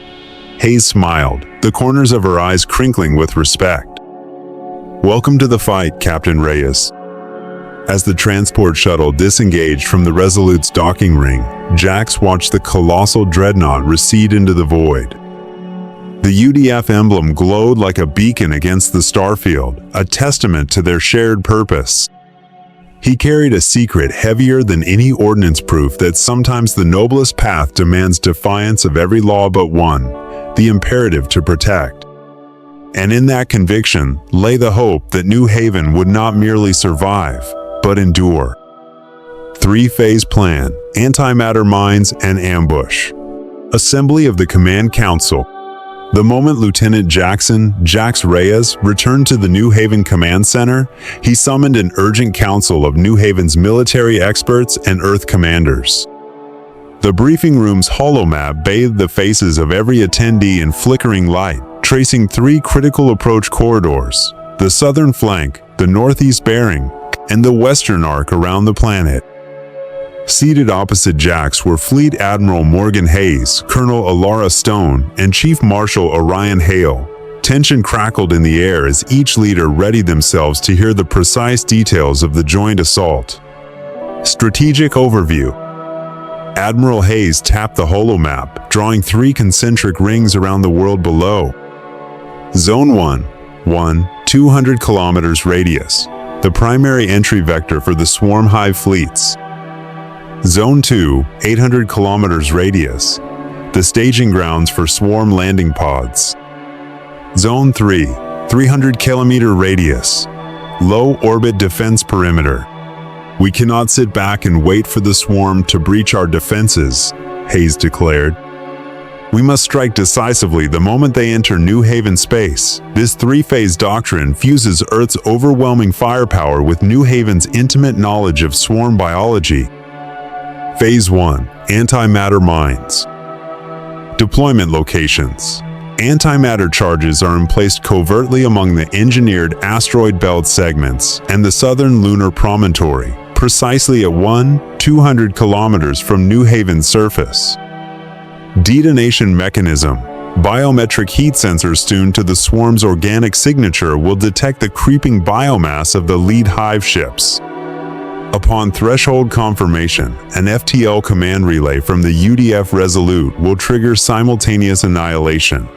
Hayes smiled, the corners of her eyes crinkling with respect. "Welcome to the fight, Captain Reyes." As the transport shuttle disengaged from the Resolute's docking ring, Jax watched the colossal dreadnought recede into the void. The UDF emblem glowed like a beacon against the starfield, a testament to their shared purpose. He carried a secret heavier than any ordnance proof that sometimes the noblest path demands defiance of every law but one, the imperative to protect. And in that conviction lay the hope that New Haven would not merely survive, but endure. Three-phase plan, antimatter mines, and ambush. Assembly of the Command Council. The moment Lieutenant Jax Reyes returned to the New Haven Command Center, he summoned an urgent council of New Haven's military experts and Earth commanders. The briefing room's holomap bathed the faces of every attendee in flickering light, tracing three critical approach corridors: the southern flank, the northeast bearing, and the western arc around the planet. Seated opposite Jax were Fleet Admiral Morgan Hayes, Colonel Alara Stone, and Chief Marshal Orion Hale. Tension crackled in the air as each leader readied themselves to hear the precise details of the joint assault. Strategic overview. Admiral Hayes tapped the holomap, drawing 3 concentric rings around the world below. Zone 1, 200 kilometers radius, the primary entry vector for the swarm hive fleets. Zone 2, 800 kilometers radius, the staging grounds for swarm landing pods. Zone 3, 300 kilometer radius, low orbit defense perimeter. We cannot sit back and wait for the swarm to breach our defenses, Hayes declared. We must strike decisively the moment they enter New Haven space. This 3-phase doctrine fuses Earth's overwhelming firepower with New Haven's intimate knowledge of swarm biology. Phase 1. Antimatter mines. Deployment locations. Antimatter charges are emplaced covertly among the engineered asteroid belt segments and the southern lunar promontory, precisely at 200 kilometers from New Haven's surface. Detonation mechanism. Biometric heat sensors tuned to the swarm's organic signature will detect the creeping biomass of the lead hive ships. Upon threshold confirmation, an FTL command relay from the UDF Resolute will trigger simultaneous annihilation.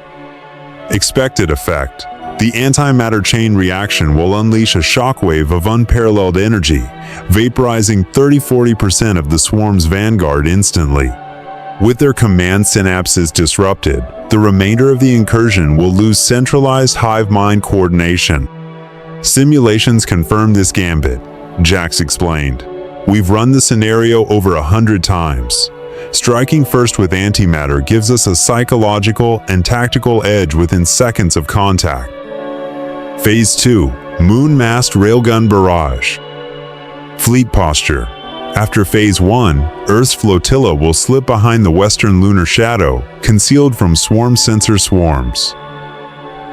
Expected effect. The antimatter chain reaction will unleash a shockwave of unparalleled energy, vaporizing 30–40% of the swarm's vanguard instantly. With their command synapses disrupted, the remainder of the incursion will lose centralized hive mind coordination. Simulations confirm this gambit, Jax explained. We've run the scenario over 100 times. Striking first with antimatter gives us a psychological and tactical edge within seconds of contact. Phase 2. Moon-mast railgun barrage. Fleet posture. After Phase 1, Earth's flotilla will slip behind the western lunar shadow, concealed from swarm sensor swarms.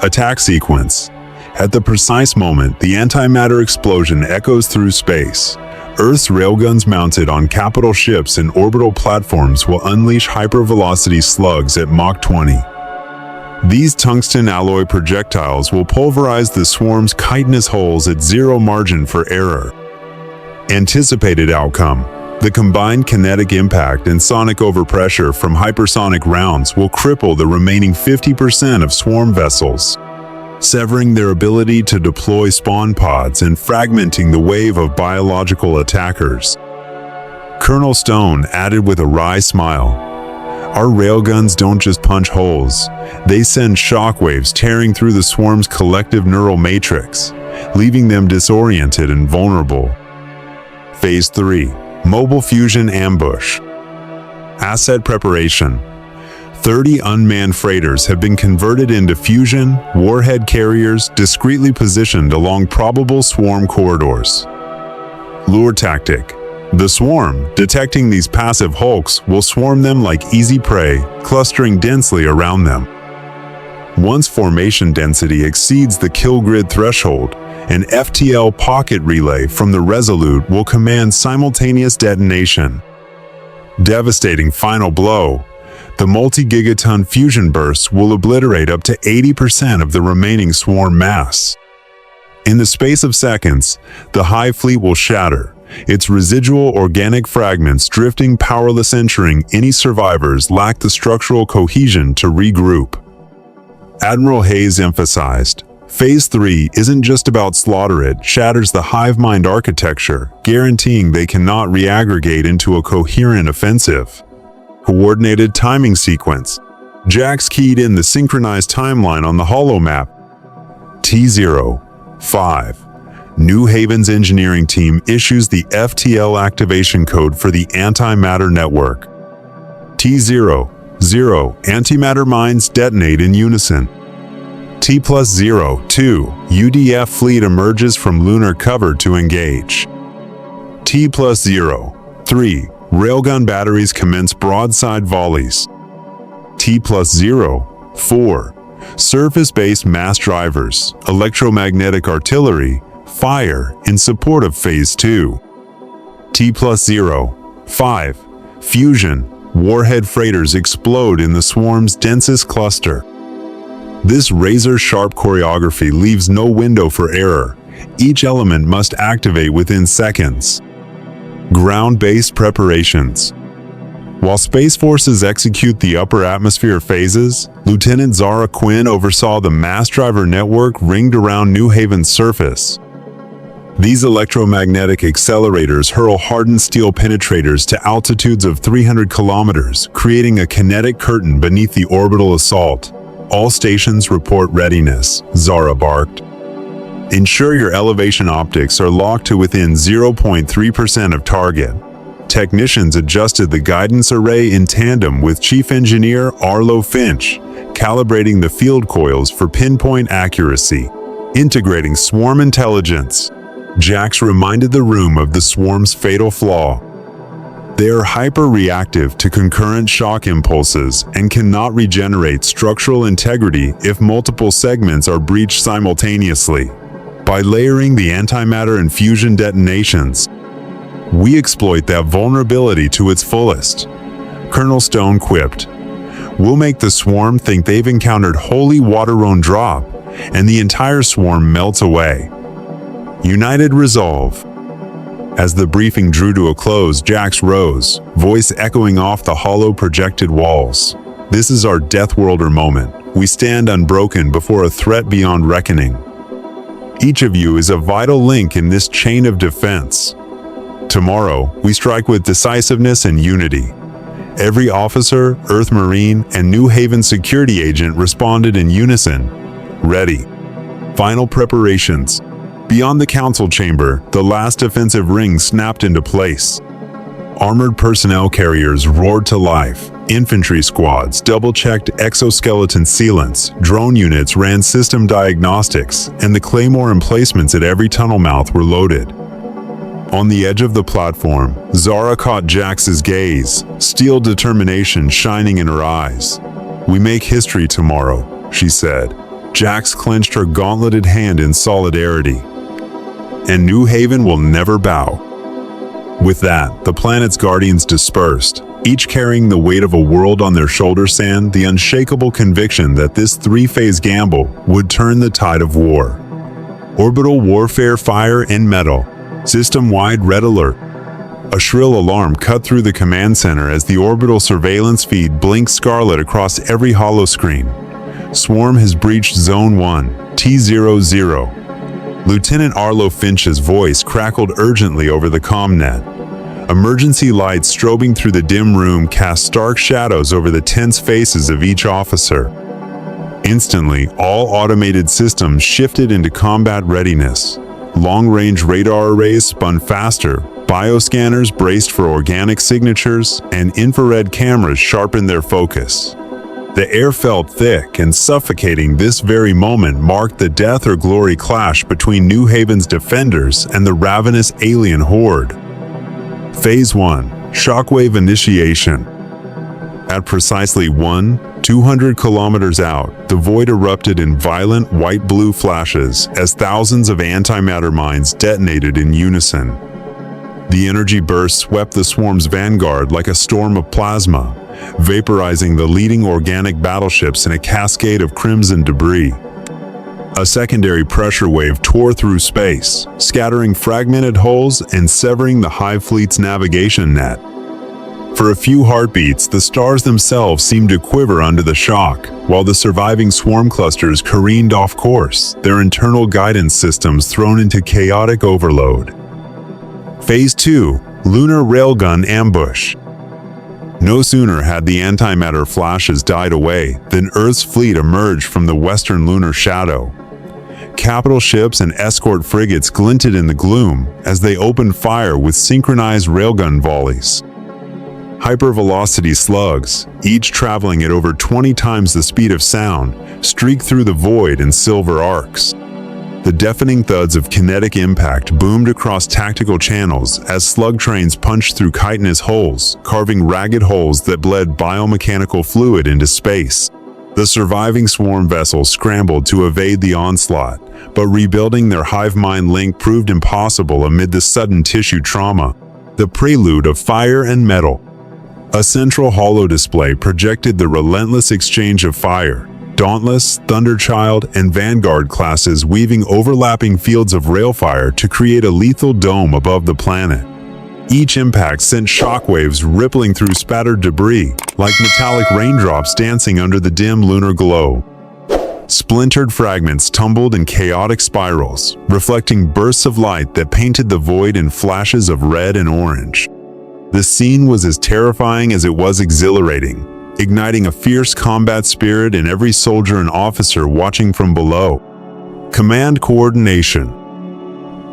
Attack sequence. At the precise moment the antimatter explosion echoes through space, Earth's railguns mounted on capital ships and orbital platforms will unleash hypervelocity slugs at Mach 20. These tungsten alloy projectiles will pulverize the swarm's chitinous holes at zero margin for error. Anticipated outcome. The combined kinetic impact and sonic overpressure from hypersonic rounds will cripple the remaining 50% of swarm vessels, severing their ability to deploy spawn pods and fragmenting the wave of biological attackers. Colonel Stone added with a wry smile, "Our railguns don't just punch holes, they send shockwaves tearing through the swarm's collective neural matrix, leaving them disoriented and vulnerable." Phase 3. Mobile Fusion Ambush. Asset preparation. 30 unmanned freighters have been converted into fusion warhead carriers discreetly positioned along probable swarm corridors. Lure tactic. The swarm, detecting these passive hulks, will swarm them like easy prey, clustering densely around them. Once formation density exceeds the kill grid threshold, an FTL pocket relay from the Resolute will command simultaneous detonation. Devastating final blow. The multi-gigaton fusion bursts will obliterate up to 80% of the remaining swarm mass. In the space of seconds, the hive fleet will shatter, its residual organic fragments drifting powerless, ensuring any survivors lack the structural cohesion to regroup. Admiral Hayes emphasized, Phase 3 isn't just about slaughter, it shatters the hive mind architecture, guaranteeing they cannot reaggregate into a coherent offensive. Coordinated timing sequence. Jax keyed in the synchronized timeline on the holomap. T05. New Haven's engineering team issues the FTL activation code for the antimatter network. T00. Antimatter mines detonate in unison. T+02. UDF fleet emerges from lunar cover to engage. T+03. Railgun batteries commence broadside volleys. T+04. Surface-based mass drivers, electromagnetic artillery, fire in support of Phase 2. T+05. Fusion. Warhead freighters explode in the swarm's densest cluster. This razor-sharp choreography leaves no window for error. Each element must activate within seconds. Ground-based preparations. While Space Forces execute the upper atmosphere phases, Lieutenant Zara Quinn oversaw the mass driver network ringed around New Haven's surface. These electromagnetic accelerators hurl hardened steel penetrators to altitudes of 300 kilometers, creating a kinetic curtain beneath the orbital assault. All stations report readiness, Zara barked. Ensure your elevation optics are locked to within 0.3% of target. Technicians adjusted the guidance array in tandem with Chief Engineer Arlo Finch, calibrating the field coils for pinpoint accuracy. Integrating swarm intelligence. Jax reminded the room of the swarm's fatal flaw. They are hyper-reactive to concurrent shock impulses and cannot regenerate structural integrity if multiple segments are breached simultaneously. By layering the antimatter and fusion detonations, we exploit that vulnerability to its fullest. Colonel Stone quipped, "We'll make the swarm think they've encountered holy water-rone drop, and the entire swarm melts away." United resolve. As the briefing drew to a close, Jax rose, voice echoing off the hollow projected walls. "This is our Deathworlder moment. We stand unbroken before a threat beyond reckoning. Each of you is a vital link in this chain of defense. Tomorrow, we strike with decisiveness and unity." Every officer, Earth Marine, and New Haven security agent responded in unison. Ready. Final preparations. Beyond the council chamber, the last defensive ring snapped into place. Armored personnel carriers roared to life. Infantry squads double-checked exoskeleton sealants, drone units ran system diagnostics, and the claymore emplacements at every tunnel mouth were loaded. On the edge of the platform, Zara caught Jax's gaze, steel determination shining in her eyes. "We make history tomorrow," she said. Jax clenched her gauntleted hand in solidarity. "And New Haven will never bow." With that, the planet's guardians dispersed, each carrying the weight of a world on their shoulders and the unshakable conviction that this three-phase gamble would turn the tide of war. Orbital warfare, fire and metal. System-wide red alert. A shrill alarm cut through the command center as the orbital surveillance feed blinked scarlet across every holoscreen. "Swarm has breached Zone 1, T00. Lieutenant Arlo Finch's voice crackled urgently over the commnet. Emergency lights strobing through the dim room cast stark shadows over the tense faces of each officer. Instantly, all automated systems shifted into combat readiness. Long-range radar arrays spun faster, bioscanners braced for organic signatures, and infrared cameras sharpened their focus. The air felt thick and suffocating. This very moment marked the death or glory clash between New Haven's defenders and the ravenous alien horde. Phase 1. Shockwave initiation. At precisely 200 kilometers out, the void erupted in violent white-blue flashes as thousands of antimatter mines detonated in unison. The energy burst swept the swarm's vanguard like a storm of plasma, vaporizing the leading organic battleships in a cascade of crimson debris. A secondary pressure wave tore through space, scattering fragmented hulls and severing the Hive Fleet's navigation net. For a few heartbeats, the stars themselves seemed to quiver under the shock, while the surviving swarm clusters careened off course, their internal guidance systems thrown into chaotic overload. Phase 2. Lunar Railgun Ambush. No sooner had the antimatter flashes died away than Earth's fleet emerged from the western lunar shadow. Capital ships and escort frigates glinted in the gloom as they opened fire with synchronized railgun volleys. Hypervelocity slugs, each traveling at over 20 times the speed of sound, streaked through the void in silver arcs. The deafening thuds of kinetic impact boomed across tactical channels as slug trains punched through chitinous holes, carving ragged holes that bled biomechanical fluid into space. The surviving swarm vessels scrambled to evade the onslaught, but rebuilding their hive mind link proved impossible amid the sudden tissue trauma. The prelude of fire and metal. A central holodisplay projected the relentless exchange of fire, Dauntless, Thunderchild, and Vanguard classes weaving overlapping fields of railfire to create a lethal dome above the planet. Each impact sent shockwaves rippling through spattered debris, like metallic raindrops dancing under the dim lunar glow. Splintered fragments tumbled in chaotic spirals, reflecting bursts of light that painted the void in flashes of red and orange. The scene was as terrifying as it was exhilarating, igniting a fierce combat spirit in every soldier and officer watching from below. Command coordination.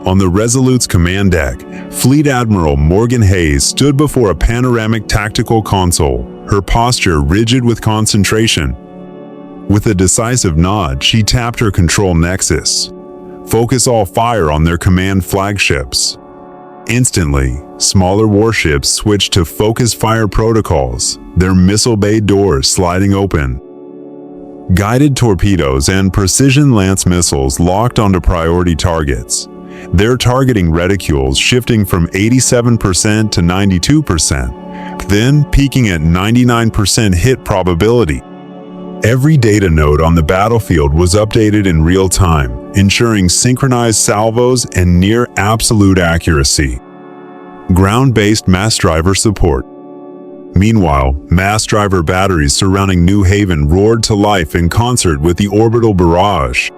On the Resolute's command deck, Fleet Admiral Morgan Hayes stood before a panoramic tactical console, her posture rigid with concentration. With a decisive nod, she tapped her control nexus. Focus all fire on their command flagships. Instantly, smaller warships switched to focus fire protocols, their missile bay doors sliding open. Guided torpedoes and precision lance missiles locked onto priority targets, their targeting reticules shifting from 87% to 92%, then peaking at 99% hit probability. Every data node on the battlefield was updated in real time, ensuring synchronized salvos and near absolute accuracy. Ground-based mass driver support. Meanwhile, mass driver batteries surrounding New Haven roared to life in concert with the orbital barrage.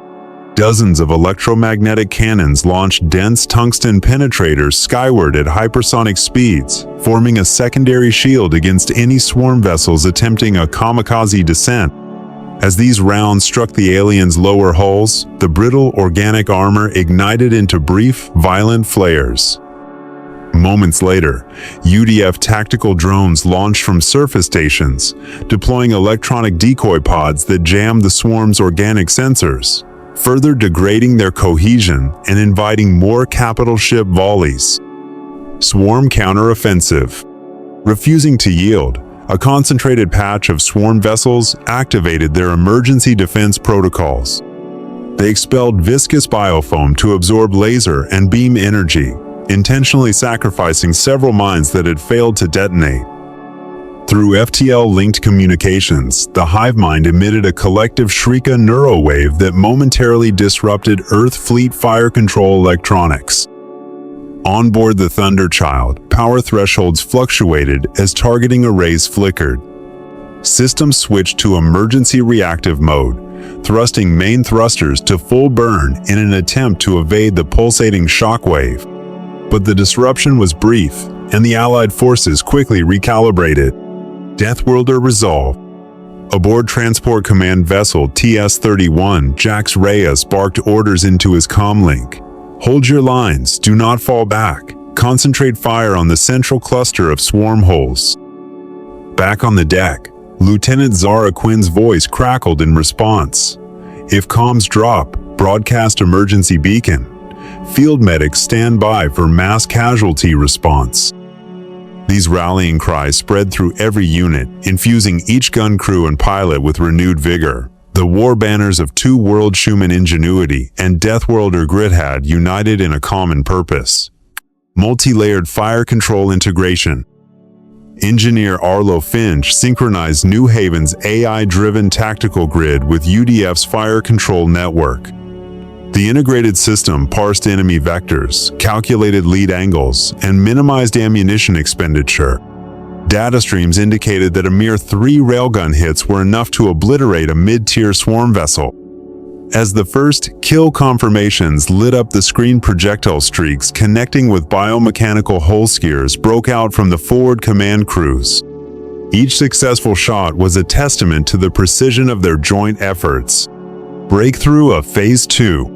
Dozens of electromagnetic cannons launched dense tungsten penetrators skyward at hypersonic speeds, forming a secondary shield against any swarm vessels attempting a kamikaze descent. As these rounds struck the aliens' lower hulls, the brittle organic armor ignited into brief, violent flares. Moments later, UDF tactical drones launched from surface stations, deploying electronic decoy pods that jammed the swarm's organic sensors, further degrading their cohesion and inviting more capital ship volleys. Swarm counteroffensive. Refusing to yield, a concentrated patch of swarm vessels activated their emergency defense protocols. They expelled viscous biofoam to absorb laser and beam energy, intentionally sacrificing several mines that had failed to detonate. Through FTL-linked communications, the hive mind emitted a collective Shrika neurowave that momentarily disrupted Earth Fleet fire control electronics. On board the Thunderchild, power thresholds fluctuated as targeting arrays flickered. Systems switched to emergency reactive mode, thrusting main thrusters to full burn in an attempt to evade the pulsating shockwave. But the disruption was brief, and the Allied forces quickly recalibrated. Deathworlder resolve. Aboard Transport Command Vessel TS-31, Jaxon Reyes barked orders into his comlink. Hold your lines, do not fall back. Concentrate fire on the central cluster of swarm holes. Back on the deck, Lieutenant Zara Quinn's voice crackled in response. If comms drop, broadcast emergency beacon. Field medics stand by for mass casualty response. These rallying cries spread through every unit, infusing each gun crew and pilot with renewed vigor. The war banners of two world Schumann ingenuity and Deathworlder grit had united in a common purpose. Multi-layered fire control integration. Engineer Arlo Finch synchronized New Haven's AI-driven tactical grid with UDF's fire control network. The integrated system parsed enemy vectors, calculated lead angles, and minimized ammunition expenditure. Data streams indicated that a mere 3 railgun hits were enough to obliterate a mid-tier swarm vessel. As the first kill confirmations lit up the screen, projectile streaks connecting with biomechanical hull skiers broke out from the forward command crews. Each successful shot was a testament to the precision of their joint efforts. Breakthrough of Phase 2.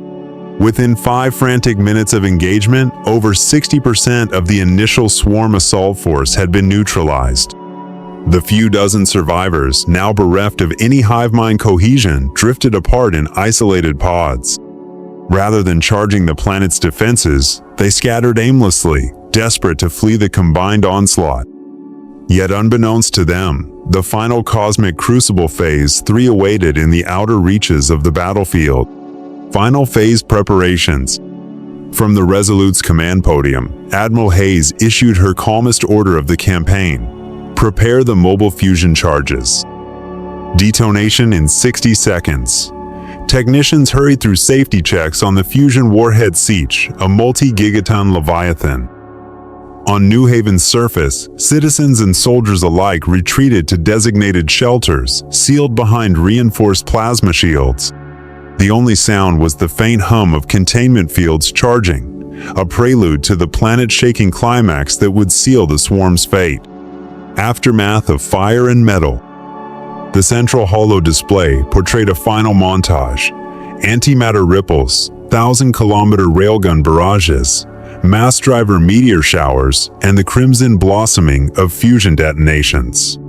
Within 5 frantic minutes of engagement, over 60% of the initial swarm assault force had been neutralized. The few dozen survivors, now bereft of any hive mind cohesion, drifted apart in isolated pods. Rather than charging the planet's defenses, they scattered aimlessly, desperate to flee the combined onslaught. Yet unbeknownst to them, the final cosmic crucible Phase 3 awaited in the outer reaches of the battlefield. Final phase preparations. From the Resolute's command podium, Admiral Hayes issued her calmest order of the campaign. Prepare the mobile fusion charges. Detonation in 60 seconds. Technicians hurried through safety checks on the fusion warhead Siege, a multi-gigaton Leviathan. On New Haven's surface, citizens and soldiers alike retreated to designated shelters, sealed behind reinforced plasma shields. The only sound was the faint hum of containment fields charging, a prelude to the planet-shaking climax that would seal the swarm's fate. Aftermath of fire and metal. The central holo display portrayed a final montage: antimatter ripples, 1,000-kilometer railgun barrages, mass driver meteor showers, and the crimson blossoming of fusion detonations.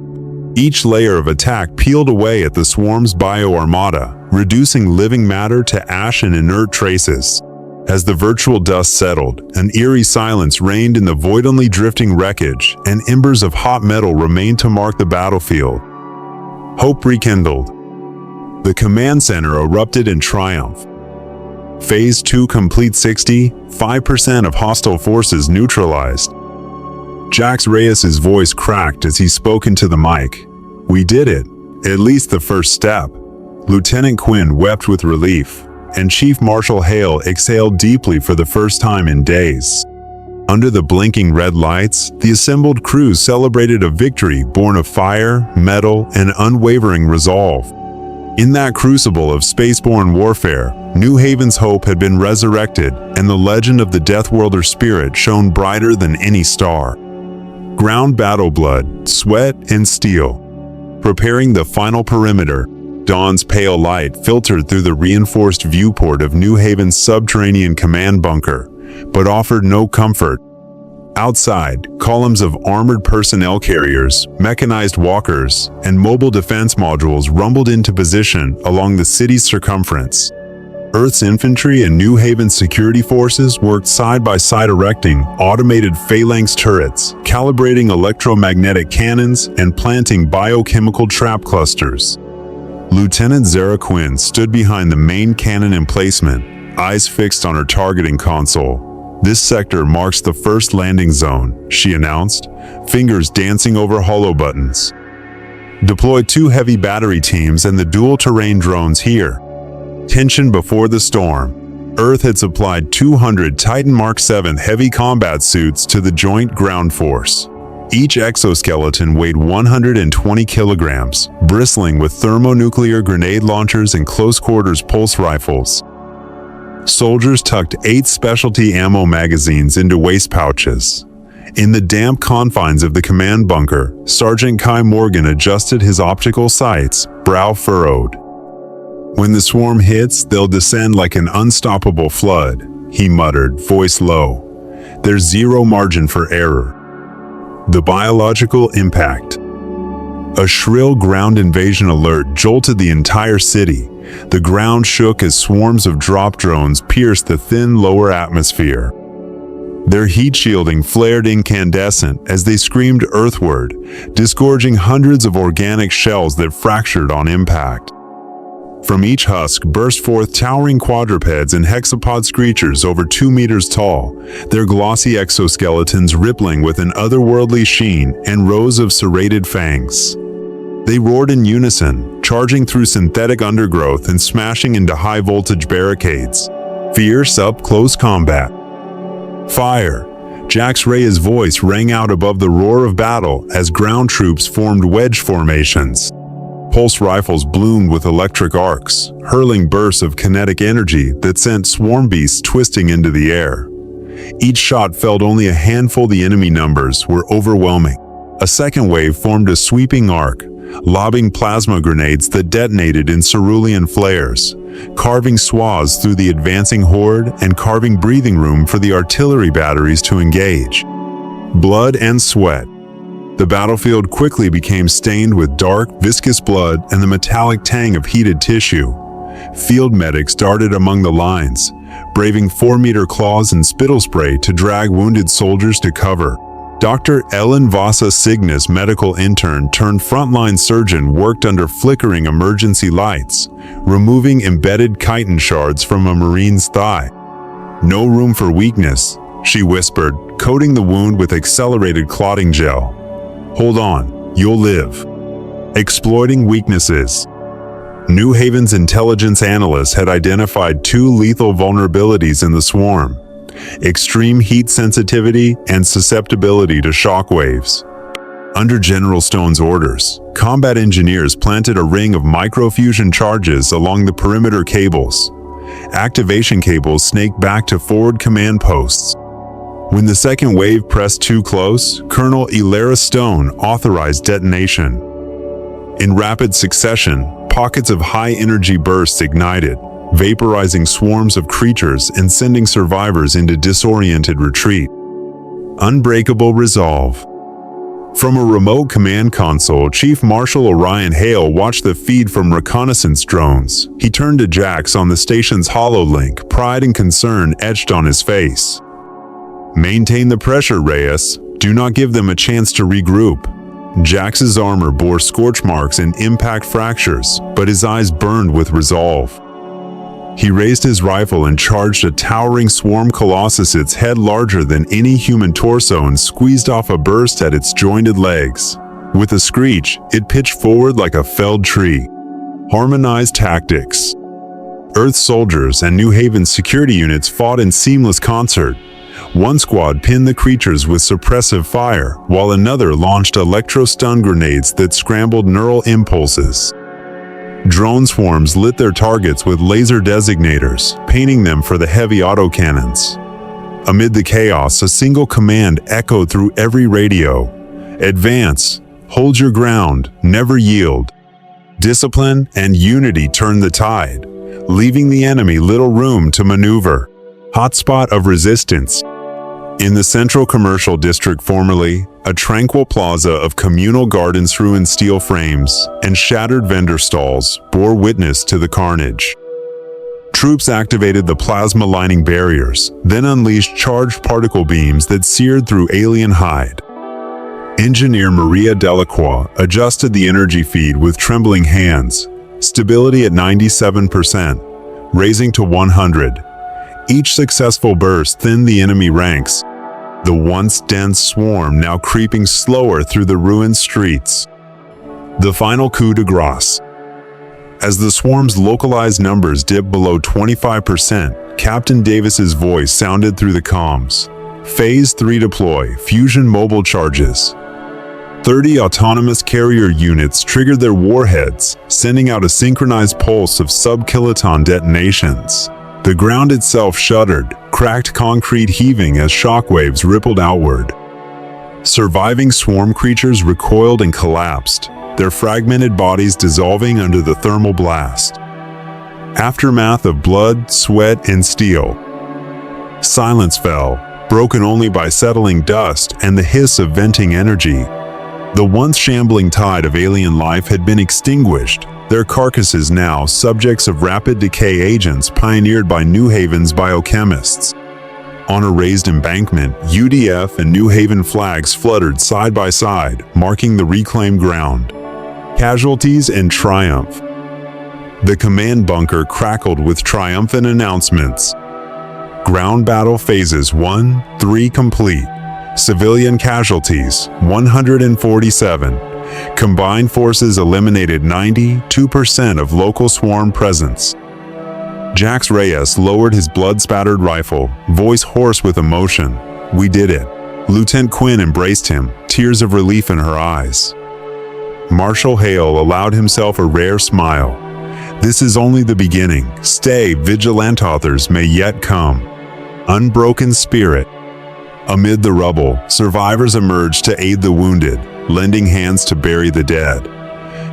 Each layer of attack peeled away at the swarm's bioarmada, reducing living matter to ash and inert traces. As the virtual dust settled, an eerie silence reigned in the void-only drifting wreckage, and embers of hot metal remained to mark the battlefield. Hope rekindled. The command center erupted in triumph. Phase 2 complete, 65% of hostile forces neutralized. Jaxon Reyes' voice cracked as he spoke into the mic. "We did it. At least the first step." Lieutenant Quinn wept with relief, and Chief Marshal Hale exhaled deeply for the first time in days. Under the blinking red lights, the assembled crew celebrated a victory born of fire, metal, and unwavering resolve. In that crucible of spaceborne warfare, New Haven's hope had been resurrected, and the legend of the Deathworlder spirit shone brighter than any star. Ground battle blood, sweat, and steel. Preparing the final perimeter, dawn's pale light filtered through the reinforced viewport of New Haven's subterranean command bunker, but offered no comfort. Outside, columns of armored personnel carriers, mechanized walkers, and mobile defense modules rumbled into position along the city's circumference. Earth's infantry and New Haven's security forces worked side by side, erecting automated phalanx turrets, calibrating electromagnetic cannons, and planting biochemical trap clusters. Lieutenant Zara Quinn stood behind the main cannon emplacement, eyes fixed on her targeting console. "This sector marks the first landing zone," she announced, fingers dancing over holo buttons. "Deploy 2 heavy battery teams and the dual-terrain drones here." Tension before the storm. Earth had supplied 200 Titan Mark 7 heavy combat suits to the Joint Ground Force. Each exoskeleton weighed 120 kilograms, bristling with thermonuclear grenade launchers and close-quarters pulse rifles. Soldiers tucked 8 specialty ammo magazines into waist pouches. In the damp confines of the command bunker, Sergeant Kai Morgan adjusted his optical sights, brow furrowed. "When the swarm hits, they'll descend like an unstoppable flood," he muttered, voice low. "There's zero margin for error." The biological impact. A shrill ground invasion alert jolted the entire city. The ground shook as swarms of drop drones pierced the thin lower atmosphere. Their heat shielding flared incandescent as they screamed earthward, disgorging hundreds of organic shells that fractured on impact. From each husk burst forth towering quadrupeds and hexapod screechers over 2 meters tall, their glossy exoskeletons rippling with an otherworldly sheen and rows of serrated fangs. They roared in unison, charging through synthetic undergrowth and smashing into high-voltage barricades. Fierce up-close combat. Fire! Jaxon Reyes' voice rang out above the roar of battle as ground troops formed wedge formations. Pulse rifles bloomed with electric arcs, hurling bursts of kinetic energy that sent swarm beasts twisting into the air. Each shot felled only a handful. The enemy numbers were overwhelming. A second wave formed a sweeping arc, lobbing plasma grenades that detonated in cerulean flares, carving swaths through the advancing horde and carving breathing room for the artillery batteries to engage. Blood and sweat. The battlefield quickly became stained with dark, viscous blood and the metallic tang of heated tissue. Field medics darted among the lines, braving 4-meter claws and spittle spray to drag wounded soldiers to cover. Dr. Ellen Vasa Cygnus, medical intern turned frontline surgeon, worked under flickering emergency lights, removing embedded chitin shards from a Marine's thigh. "No room for weakness," she whispered, coating the wound with accelerated clotting gel. "Hold on, you'll live." Exploiting weaknesses. New Haven's intelligence analysts had identified two lethal vulnerabilities in the swarm: extreme heat sensitivity and susceptibility to shockwaves. Under General Stone's orders, combat engineers planted a ring of microfusion charges along the perimeter cables. Activation cables snaked back to forward command posts. When the second wave pressed too close, Colonel Elara Stone authorized detonation. In rapid succession, pockets of high-energy bursts ignited, vaporizing swarms of creatures and sending survivors into disoriented retreat. Unbreakable resolve. From a remote command console, Chief Marshal Orion Hale watched the feed from reconnaissance drones. He turned to Jax on the station's hololink, pride and concern etched on his face. "Maintain the pressure, Reyes. Do not give them a chance to regroup." Jax's armor bore scorch marks and impact fractures, but his eyes burned with resolve. He raised his rifle and charged a towering swarm colossus, its head larger than any human torso, and squeezed off a burst at its jointed legs. With a screech, it pitched forward like a felled tree. Harmonized tactics. Earth soldiers and New Haven security units fought in seamless concert. One squad pinned the creatures with suppressive fire, while another launched electro-stun grenades that scrambled neural impulses. Drone swarms lit their targets with laser designators, painting them for the heavy autocannons. Amid the chaos, a single command echoed through every radio: "Advance, hold your ground, never yield." Discipline and unity turned the tide, leaving the enemy little room to maneuver. Hotspot of resistance. In the central commercial district, formerly a tranquil plaza of communal gardens, ruined steel frames and shattered vendor stalls bore witness to the carnage. Troops activated the plasma lining barriers, then unleashed charged particle beams that seared through alien hide. Engineer Maria Delacroix adjusted the energy feed with trembling hands, stability at 97%, raising to 100. Each successful burst thinned the enemy ranks, the once dense swarm now creeping slower through the ruined streets. The final coup de grace. As the swarm's localized numbers dipped below 25%, Captain Davis's voice sounded through the comms. Phase 3 deploy, fusion mobile charges. 30 autonomous carrier units triggered their warheads, sending out a synchronized pulse of sub-kiloton detonations. The ground itself shuddered, cracked concrete heaving as shockwaves rippled outward. Surviving swarm creatures recoiled and collapsed, their fragmented bodies dissolving under the thermal blast. Aftermath of blood, sweat, and steel. Silence fell, broken only by settling dust and the hiss of venting energy. The once shambling tide of alien life had been extinguished, their carcasses now subjects of rapid decay agents pioneered by New Haven's biochemists. On a raised embankment, UDF and New Haven flags fluttered side by side, marking the reclaimed ground. Casualties and triumph. The command bunker crackled with triumphant announcements. Ground battle phases 1-3 complete. Civilian casualties, 147. Combined forces eliminated 92% of local swarm presence. Jaxon Reyes lowered his blood-spattered rifle, voice hoarse with emotion. "We did it." Lieutenant Quinn embraced him, tears of relief in her eyes. Marshal Hale allowed himself a rare smile. "This is only the beginning. Stay, vigilant authors may yet come." Unbroken spirit. Amid the rubble, survivors emerged to aid the wounded, lending hands to bury the dead.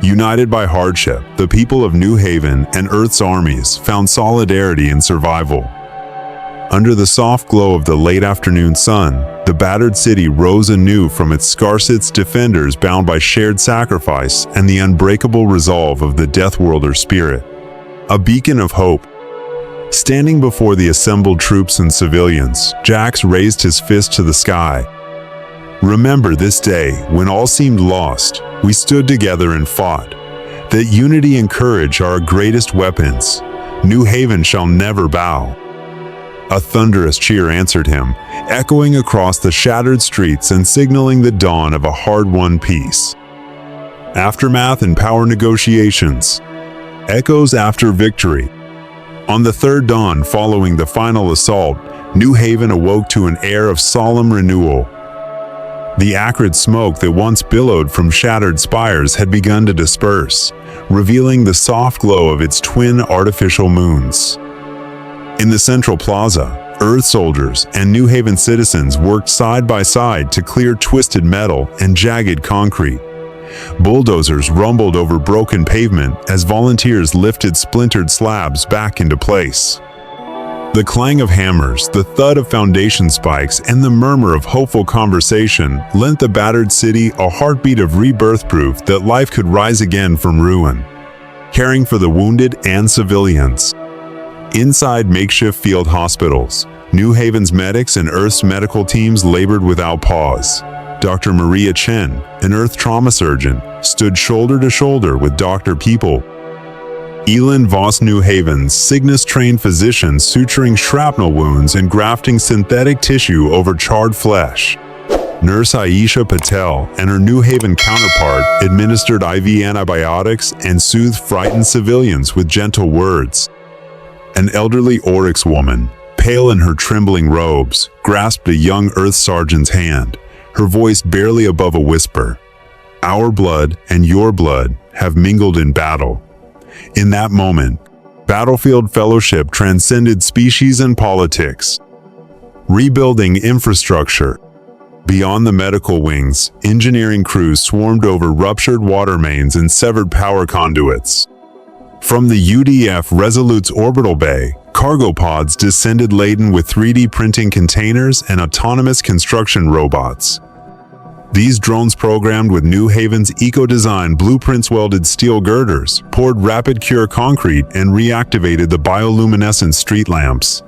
United by hardship, the people of New Haven and Earth's armies found solidarity in survival. Under the soft glow of the late afternoon sun, the battered city rose anew from its scarce defenders, bound by shared sacrifice and the unbreakable resolve of the Deathworlder spirit. A beacon of hope. Standing before the assembled troops and civilians, Jax raised his fist to the sky. "Remember this day, when all seemed lost, we stood together and fought. That unity and courage are our greatest weapons. New Haven shall never bow." A thunderous cheer answered him, echoing across the shattered streets and signaling the dawn of a hard-won peace. Aftermath and power negotiations. Echoes after victory. On the third dawn following the final assault, New Haven awoke to an air of solemn renewal. The acrid smoke that once billowed from shattered spires had begun to disperse, revealing the soft glow of its twin artificial moons. In the central plaza, Earth soldiers and New Haven citizens worked side by side to clear twisted metal and jagged concrete. Bulldozers rumbled over broken pavement as volunteers lifted splintered slabs back into place. The clang of hammers, the thud of foundation spikes, and the murmur of hopeful conversation lent the battered city a heartbeat of rebirth, proof that life could rise again from ruin, caring for the wounded and civilians. Inside makeshift field hospitals, New Haven's medics and Earth's medical teams labored without pause. Dr. Maria Chen, an Earth trauma surgeon, stood shoulder to shoulder with Dr. People. Elin Voss, New Haven's Cygnus-trained physician, suturing shrapnel wounds and grafting synthetic tissue over charred flesh. Nurse Aisha Patel and her New Haven counterpart administered IV antibiotics and soothed frightened civilians with gentle words. An elderly Oryx woman, pale in her trembling robes, grasped a young Earth sergeant's hand, her voice barely above a whisper. Our blood and your blood have mingled in battle. In that moment, battlefield fellowship transcended species and politics. Rebuilding infrastructure. Beyond the medical wings, engineering crews swarmed over ruptured water mains and severed power conduits. From the UDF Resolute's orbital bay, cargo pods descended laden with 3D printing containers and autonomous construction robots. These drones, programmed with New Haven's eco-design blueprints, welded steel girders, poured rapid cure concrete, and reactivated the bioluminescent street lamps.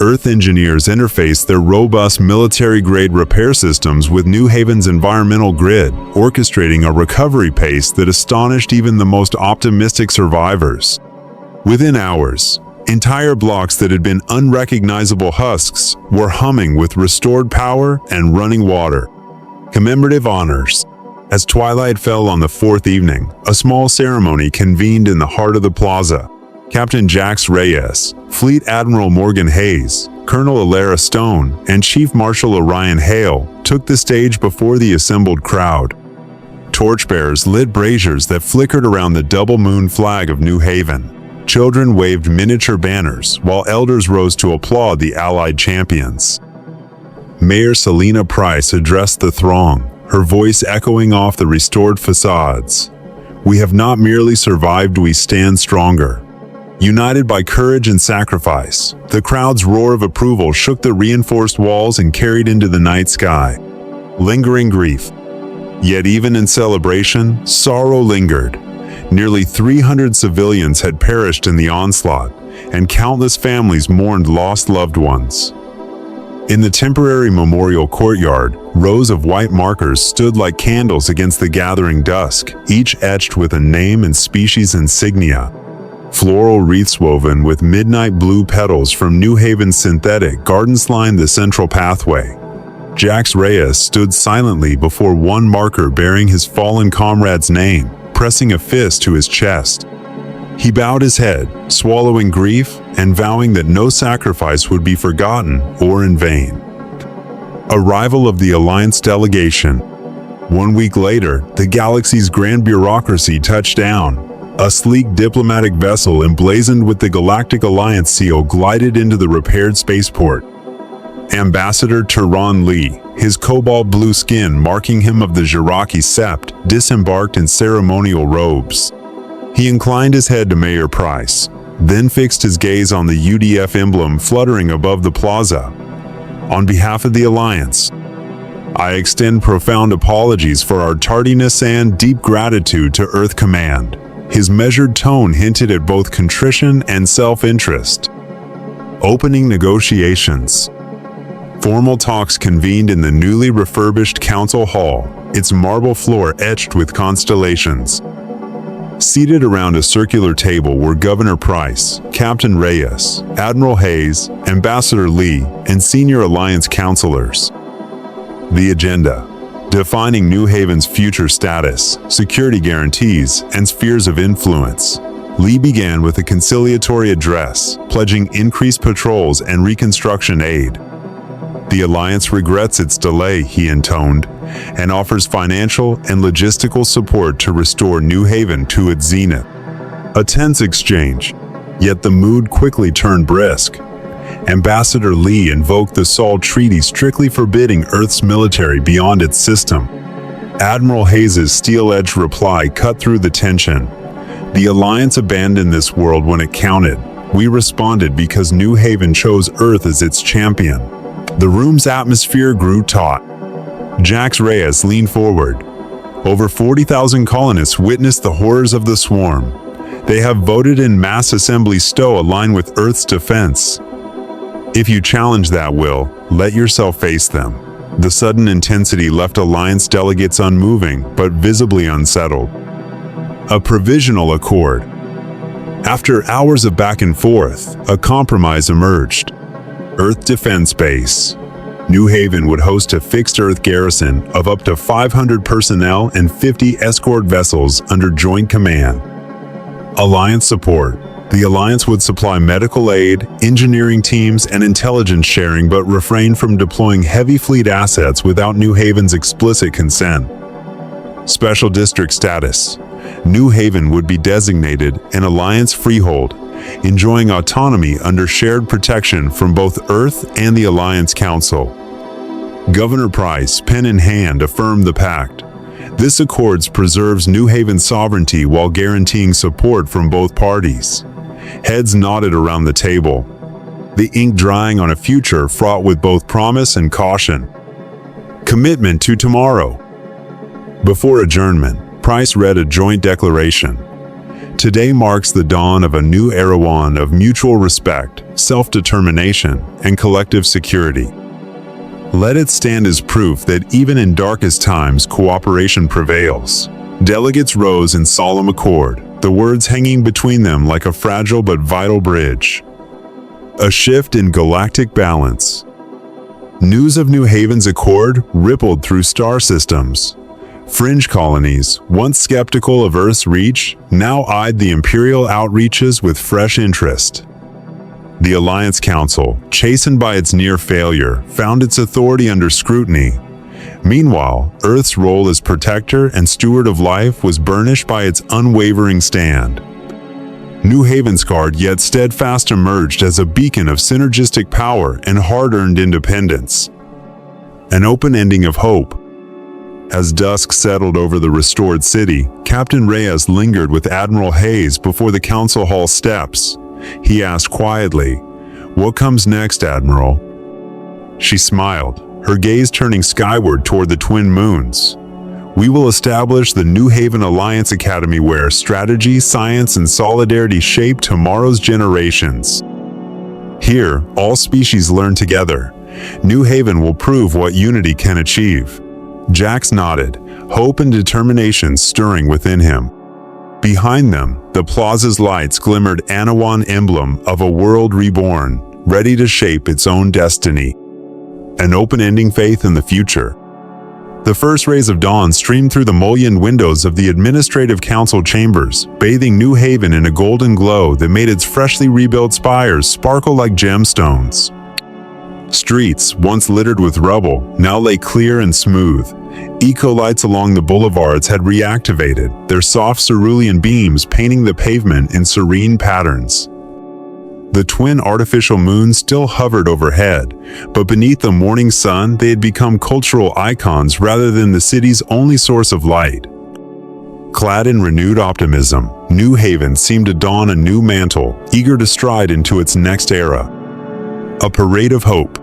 Earth engineers interfaced their robust military-grade repair systems with New Haven's environmental grid, orchestrating a recovery pace that astonished even the most optimistic survivors. Within hours, entire blocks that had been unrecognizable husks were humming with restored power and running water. Commemorative honors. As twilight fell on the fourth evening, a small ceremony convened in the heart of the plaza. Captain Jaxon Reyes, Fleet Admiral Morgan Hayes, Colonel Alara Stone, and Chief Marshal Orion Hale took the stage before the assembled crowd. Torchbearers lit braziers that flickered around the double-moon flag of New Haven. Children waved miniature banners, while elders rose to applaud the Allied champions. Mayor Selena Price addressed the throng, her voice echoing off the restored facades. We have not merely survived, we stand stronger. United by courage and sacrifice, the crowd's roar of approval shook the reinforced walls and carried into the night sky. Lingering grief. Yet even in celebration, sorrow lingered. Nearly 300 civilians had perished in the onslaught, and countless families mourned lost loved ones. In the temporary memorial courtyard, rows of white markers stood like candles against the gathering dusk, each etched with a name and species insignia. Floral wreaths woven with midnight blue petals from New Haven's synthetic gardens lined the central pathway. Jaxon Reyes stood silently before one marker bearing his fallen comrade's name, pressing a fist to his chest. He bowed his head, swallowing grief and vowing that no sacrifice would be forgotten or in vain. Arrival of the Alliance delegation. 1 week later, the galaxy's grand bureaucracy touched down. A sleek diplomatic vessel emblazoned with the Galactic Alliance seal glided into the repaired spaceport. Ambassador Tehran Lee, his cobalt blue skin marking him of the Jiraki sept, disembarked in ceremonial robes. He inclined his head to Mayor Price, then fixed his gaze on the UDF emblem fluttering above the plaza. On behalf of the Alliance, I extend profound apologies for our tardiness and deep gratitude to Earth Command. His measured tone hinted at both contrition and self-interest. Opening negotiations. Formal talks convened in the newly refurbished Council Hall, its marble floor etched with constellations. Seated around a circular table were Governor Price, Captain Reyes, Admiral Hayes, Ambassador Lee, and senior Alliance counselors. The agenda: defining New Haven's future status, security guarantees, and spheres of influence. Lee began with a conciliatory address, pledging increased patrols and reconstruction aid. The alliance regrets its delay, he intoned, and offers financial and logistical support to restore New Haven to its zenith. A tense exchange, yet the mood quickly turned brisk. Ambassador Lee invoked the Saul Treaty, strictly forbidding Earth's military beyond its system. Admiral Hayes' steel-edged reply cut through the tension. The alliance abandoned this world when it counted. We responded because New Haven chose Earth as its champion. The room's atmosphere grew taut. Jaxon Reyes leaned forward. Over 40,000 colonists witnessed the horrors of the swarm. They have voted in mass assembly to align with Earth's defense. If you challenge that will, let yourself face them. The sudden intensity left alliance delegates unmoving, but visibly unsettled. A provisional accord. After hours of back and forth, a compromise emerged. Earth Defense Base. New Haven would host a fixed Earth garrison of up to 500 personnel and 50 escort vessels under joint command. Alliance support. The alliance would supply medical aid, engineering teams, and intelligence sharing, but refrain from deploying heavy fleet assets without New Haven's explicit consent. Special district status. New Haven would be designated an alliance freehold, enjoying autonomy under shared protection from both Earth and the Alliance Council. Governor Price, pen in hand, affirmed the pact. This accord preserves New Haven's sovereignty while guaranteeing support from both parties. Heads nodded around the table, the ink drying on a future fraught with both promise and caution. Commitment to tomorrow. Before adjournment, Price read a joint declaration. Today marks the dawn of a new era, one of mutual respect, self-determination, and collective security. Let it stand as proof that even in darkest times, cooperation prevails. Delegates rose in solemn accord, the words hanging between them like a fragile but vital bridge. A shift in galactic balance. News of New Haven's accord rippled through star systems. Fringe colonies, once skeptical of Earth's reach, now eyed the imperial outreaches with fresh interest. The Alliance Council, chastened by its near failure, found its authority under scrutiny. Meanwhile, Earth's role as protector and steward of life was burnished by its unwavering stand. New Haven, scarred yet steadfast, emerged as a beacon of synergistic power and hard-earned independence. An open ending of hope. As dusk settled over the restored city, Captain Reyes lingered with Admiral Hayes before the council hall steps. He asked quietly, "What comes next, Admiral?" She smiled, her gaze turning skyward toward the twin moons. "We will establish the New Haven Alliance Academy, where strategy, science, and solidarity shape tomorrow's generations. Here, all species learn together. New Haven will prove what unity can achieve." Jax nodded, hope and determination stirring within him. Behind them, the plaza's lights glimmered, Anawan emblem of a world reborn, ready to shape its own destiny. An open-ending faith in the future. The first rays of dawn streamed through the mullioned windows of the Administrative Council chambers, bathing New Haven in a golden glow that made its freshly rebuilt spires sparkle like gemstones. Streets, once littered with rubble, now lay clear and smooth. Eco-lights along the boulevards had reactivated, their soft cerulean beams painting the pavement in serene patterns. The twin artificial moons still hovered overhead, but beneath the morning sun they had become cultural icons rather than the city's only source of light. Clad in renewed optimism, New Haven seemed to don a new mantle, eager to stride into its next era. A parade of hope.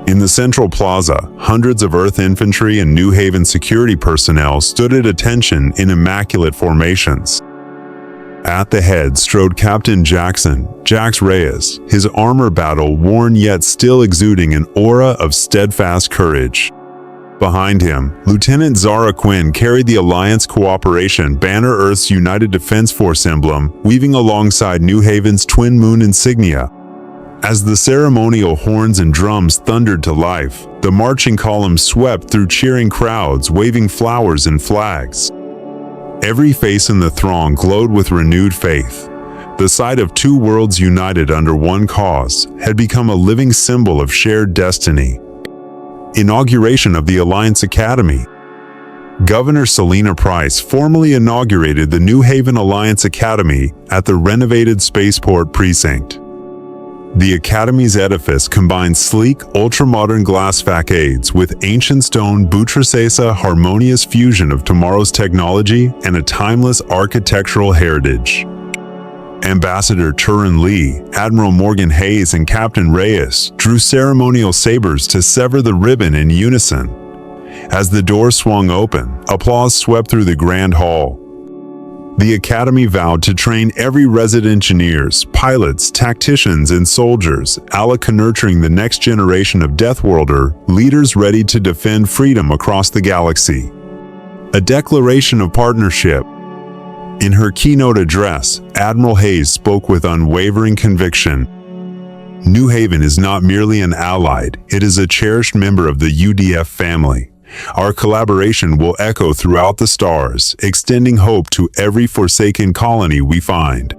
In the central plaza, hundreds of Earth infantry and New Haven security personnel stood at attention in immaculate formations. At the head strode Captain Jaxon Reyes, his armor battle-worn yet still exuding an aura of steadfast courage. Behind him, Lieutenant Zara Quinn carried the Alliance Cooperation banner, Earth's United Defense Force emblem, weaving alongside New Haven's twin moon insignia. As the ceremonial horns and drums thundered to life, The marching column swept through cheering crowds, waving flowers and flags. Every face in the throng glowed with renewed faith. The sight of two worlds united under one cause had become a living symbol of shared destiny. Inauguration of the Alliance Academy. Governor Selena Price formally inaugurated the New Haven Alliance Academy at the renovated Spaceport Precinct. The Academy's edifice combines sleek, ultra-modern glass facades with ancient stone buttresses, a harmonious fusion of tomorrow's technology and a timeless architectural heritage. Ambassador Turin Lee, Admiral Morgan Hayes, and Captain Reyes drew ceremonial sabers to sever the ribbon in unison. As the door swung open, applause swept through the Grand Hall. The Academy vowed to train every resident engineers, pilots, tacticians, and soldiers, alike nurturing the next generation of Deathworlder leaders ready to defend freedom across the galaxy. A declaration of partnership. In her keynote address, Admiral Hayes spoke with unwavering conviction. New Haven is not merely an allied, it is a cherished member of the UDF family. Our collaboration will echo throughout the stars, extending hope to every forsaken colony we find.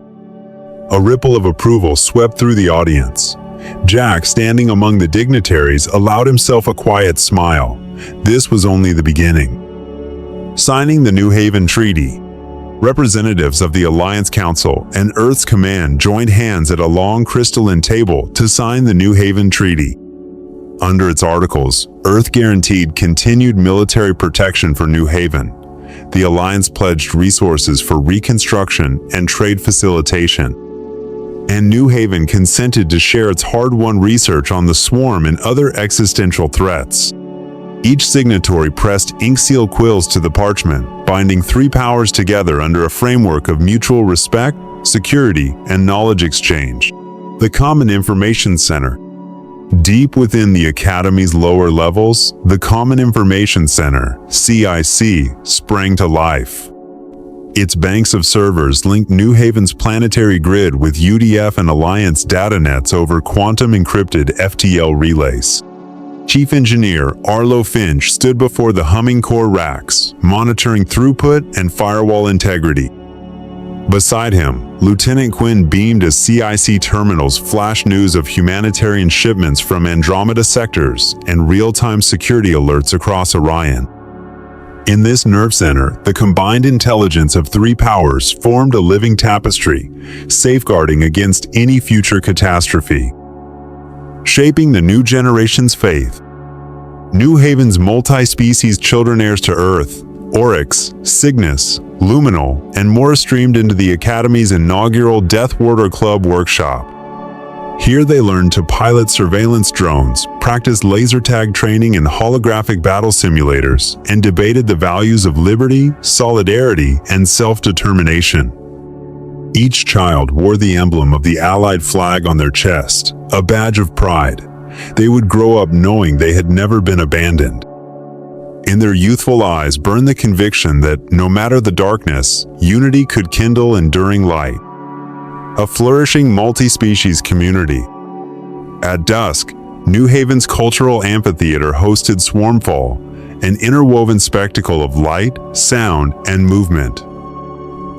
A ripple of approval swept through the audience. Jack, standing among the dignitaries, allowed himself a quiet smile. This was only the beginning. Signing the New Haven Treaty. Representatives of the Alliance Council and Earth's Command joined hands at a long crystalline table to sign the New Haven Treaty. Under its articles, Earth guaranteed continued military protection for New Haven. The Alliance pledged resources for reconstruction and trade facilitation. And New Haven consented to share its hard-won research on the swarm and other existential threats. Each signatory pressed ink-seal quills to the parchment, binding three powers together under a framework of mutual respect, security, and knowledge exchange. The Common Information Center. Deep within the Academy's lower levels, the Common Information Center, CIC, sprang to life. Its banks of servers linked New Haven's planetary grid with UDF and Alliance data nets over quantum-encrypted FTL relays. Chief Engineer Arlo Finch stood before the humming core racks, monitoring throughput and firewall integrity. Beside him, Lieutenant Quinn beamed as CIC terminals flashed news of humanitarian shipments from Andromeda sectors and real-time security alerts across Orion. In this nerve center, the combined intelligence of three powers formed a living tapestry, safeguarding against any future catastrophe. Shaping the new generation's faith. New Haven's multi-species children heirs to Earth, Oryx, Cygnus, Luminal, and more streamed into the Academy's inaugural Deathworlder Club workshop. Here they learned to pilot surveillance drones, practiced laser tag training in holographic battle simulators, and debated the values of liberty, solidarity, and self-determination. Each child wore the emblem of the Allied flag on their chest, a badge of pride. They would grow up knowing they had never been abandoned. In their youthful eyes burned the conviction that, no matter the darkness, unity could kindle enduring light. A flourishing multi-species community. At dusk, New Haven's cultural amphitheater hosted Swarmfall, an interwoven spectacle of light, sound, and movement.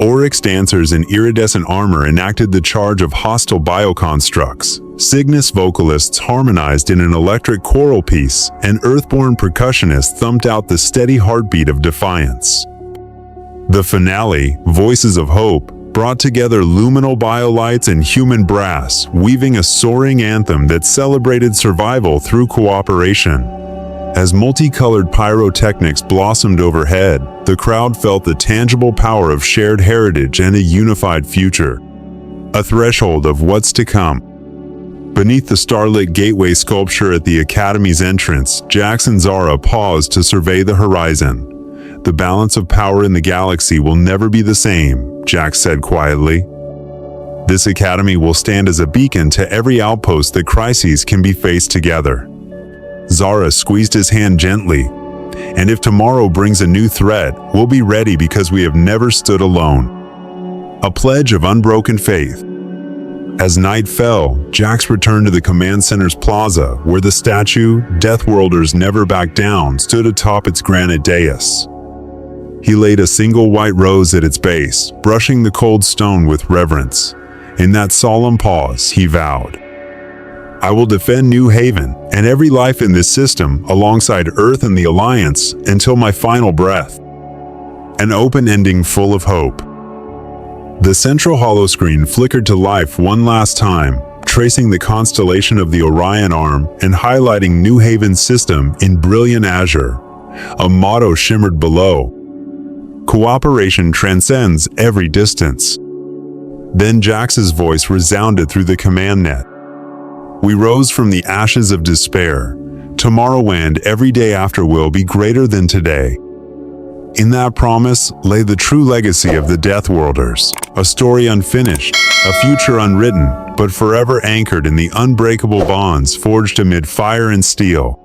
Oryx dancers in iridescent armor enacted the charge of hostile bioconstructs. Cygnus vocalists harmonized in an electric choral piece, and Earthborn percussionists thumped out the steady heartbeat of defiance. The finale, Voices of Hope, brought together luminal biolights and human brass, weaving a soaring anthem that celebrated survival through cooperation. As multicolored pyrotechnics blossomed overhead, the crowd felt the tangible power of shared heritage and a unified future. A threshold of what's to come. Beneath the starlit gateway sculpture at the Academy's entrance, Jaxon Zara paused to survey the horizon. The balance of power in the galaxy will never be the same, Jax said quietly. This Academy will stand as a beacon to every outpost that crises can be faced together. Zara squeezed his hand gently. And if tomorrow brings a new threat, we'll be ready because we have never stood alone. A pledge of unbroken faith. As night fell, Jax returned to the command center's plaza, where the statue, Deathworlders Never Back Down, stood atop its granite dais. He laid a single white rose at its base, brushing the cold stone with reverence. In that solemn pause, he vowed, "I will defend New Haven and every life in this system alongside Earth and the Alliance until my final breath." An open ending full of hope. The central holoscreen flickered to life one last time, tracing the constellation of the Orion Arm and highlighting New Haven's system in brilliant azure. A motto shimmered below: "Cooperation transcends every distance." Then Jax's voice resounded through the command net. "We rose from the ashes of despair. Tomorrow and every day after will be greater than today." In that promise lay the true legacy of the Deathworlders, a story unfinished, a future unwritten, but forever anchored in the unbreakable bonds forged amid fire and steel.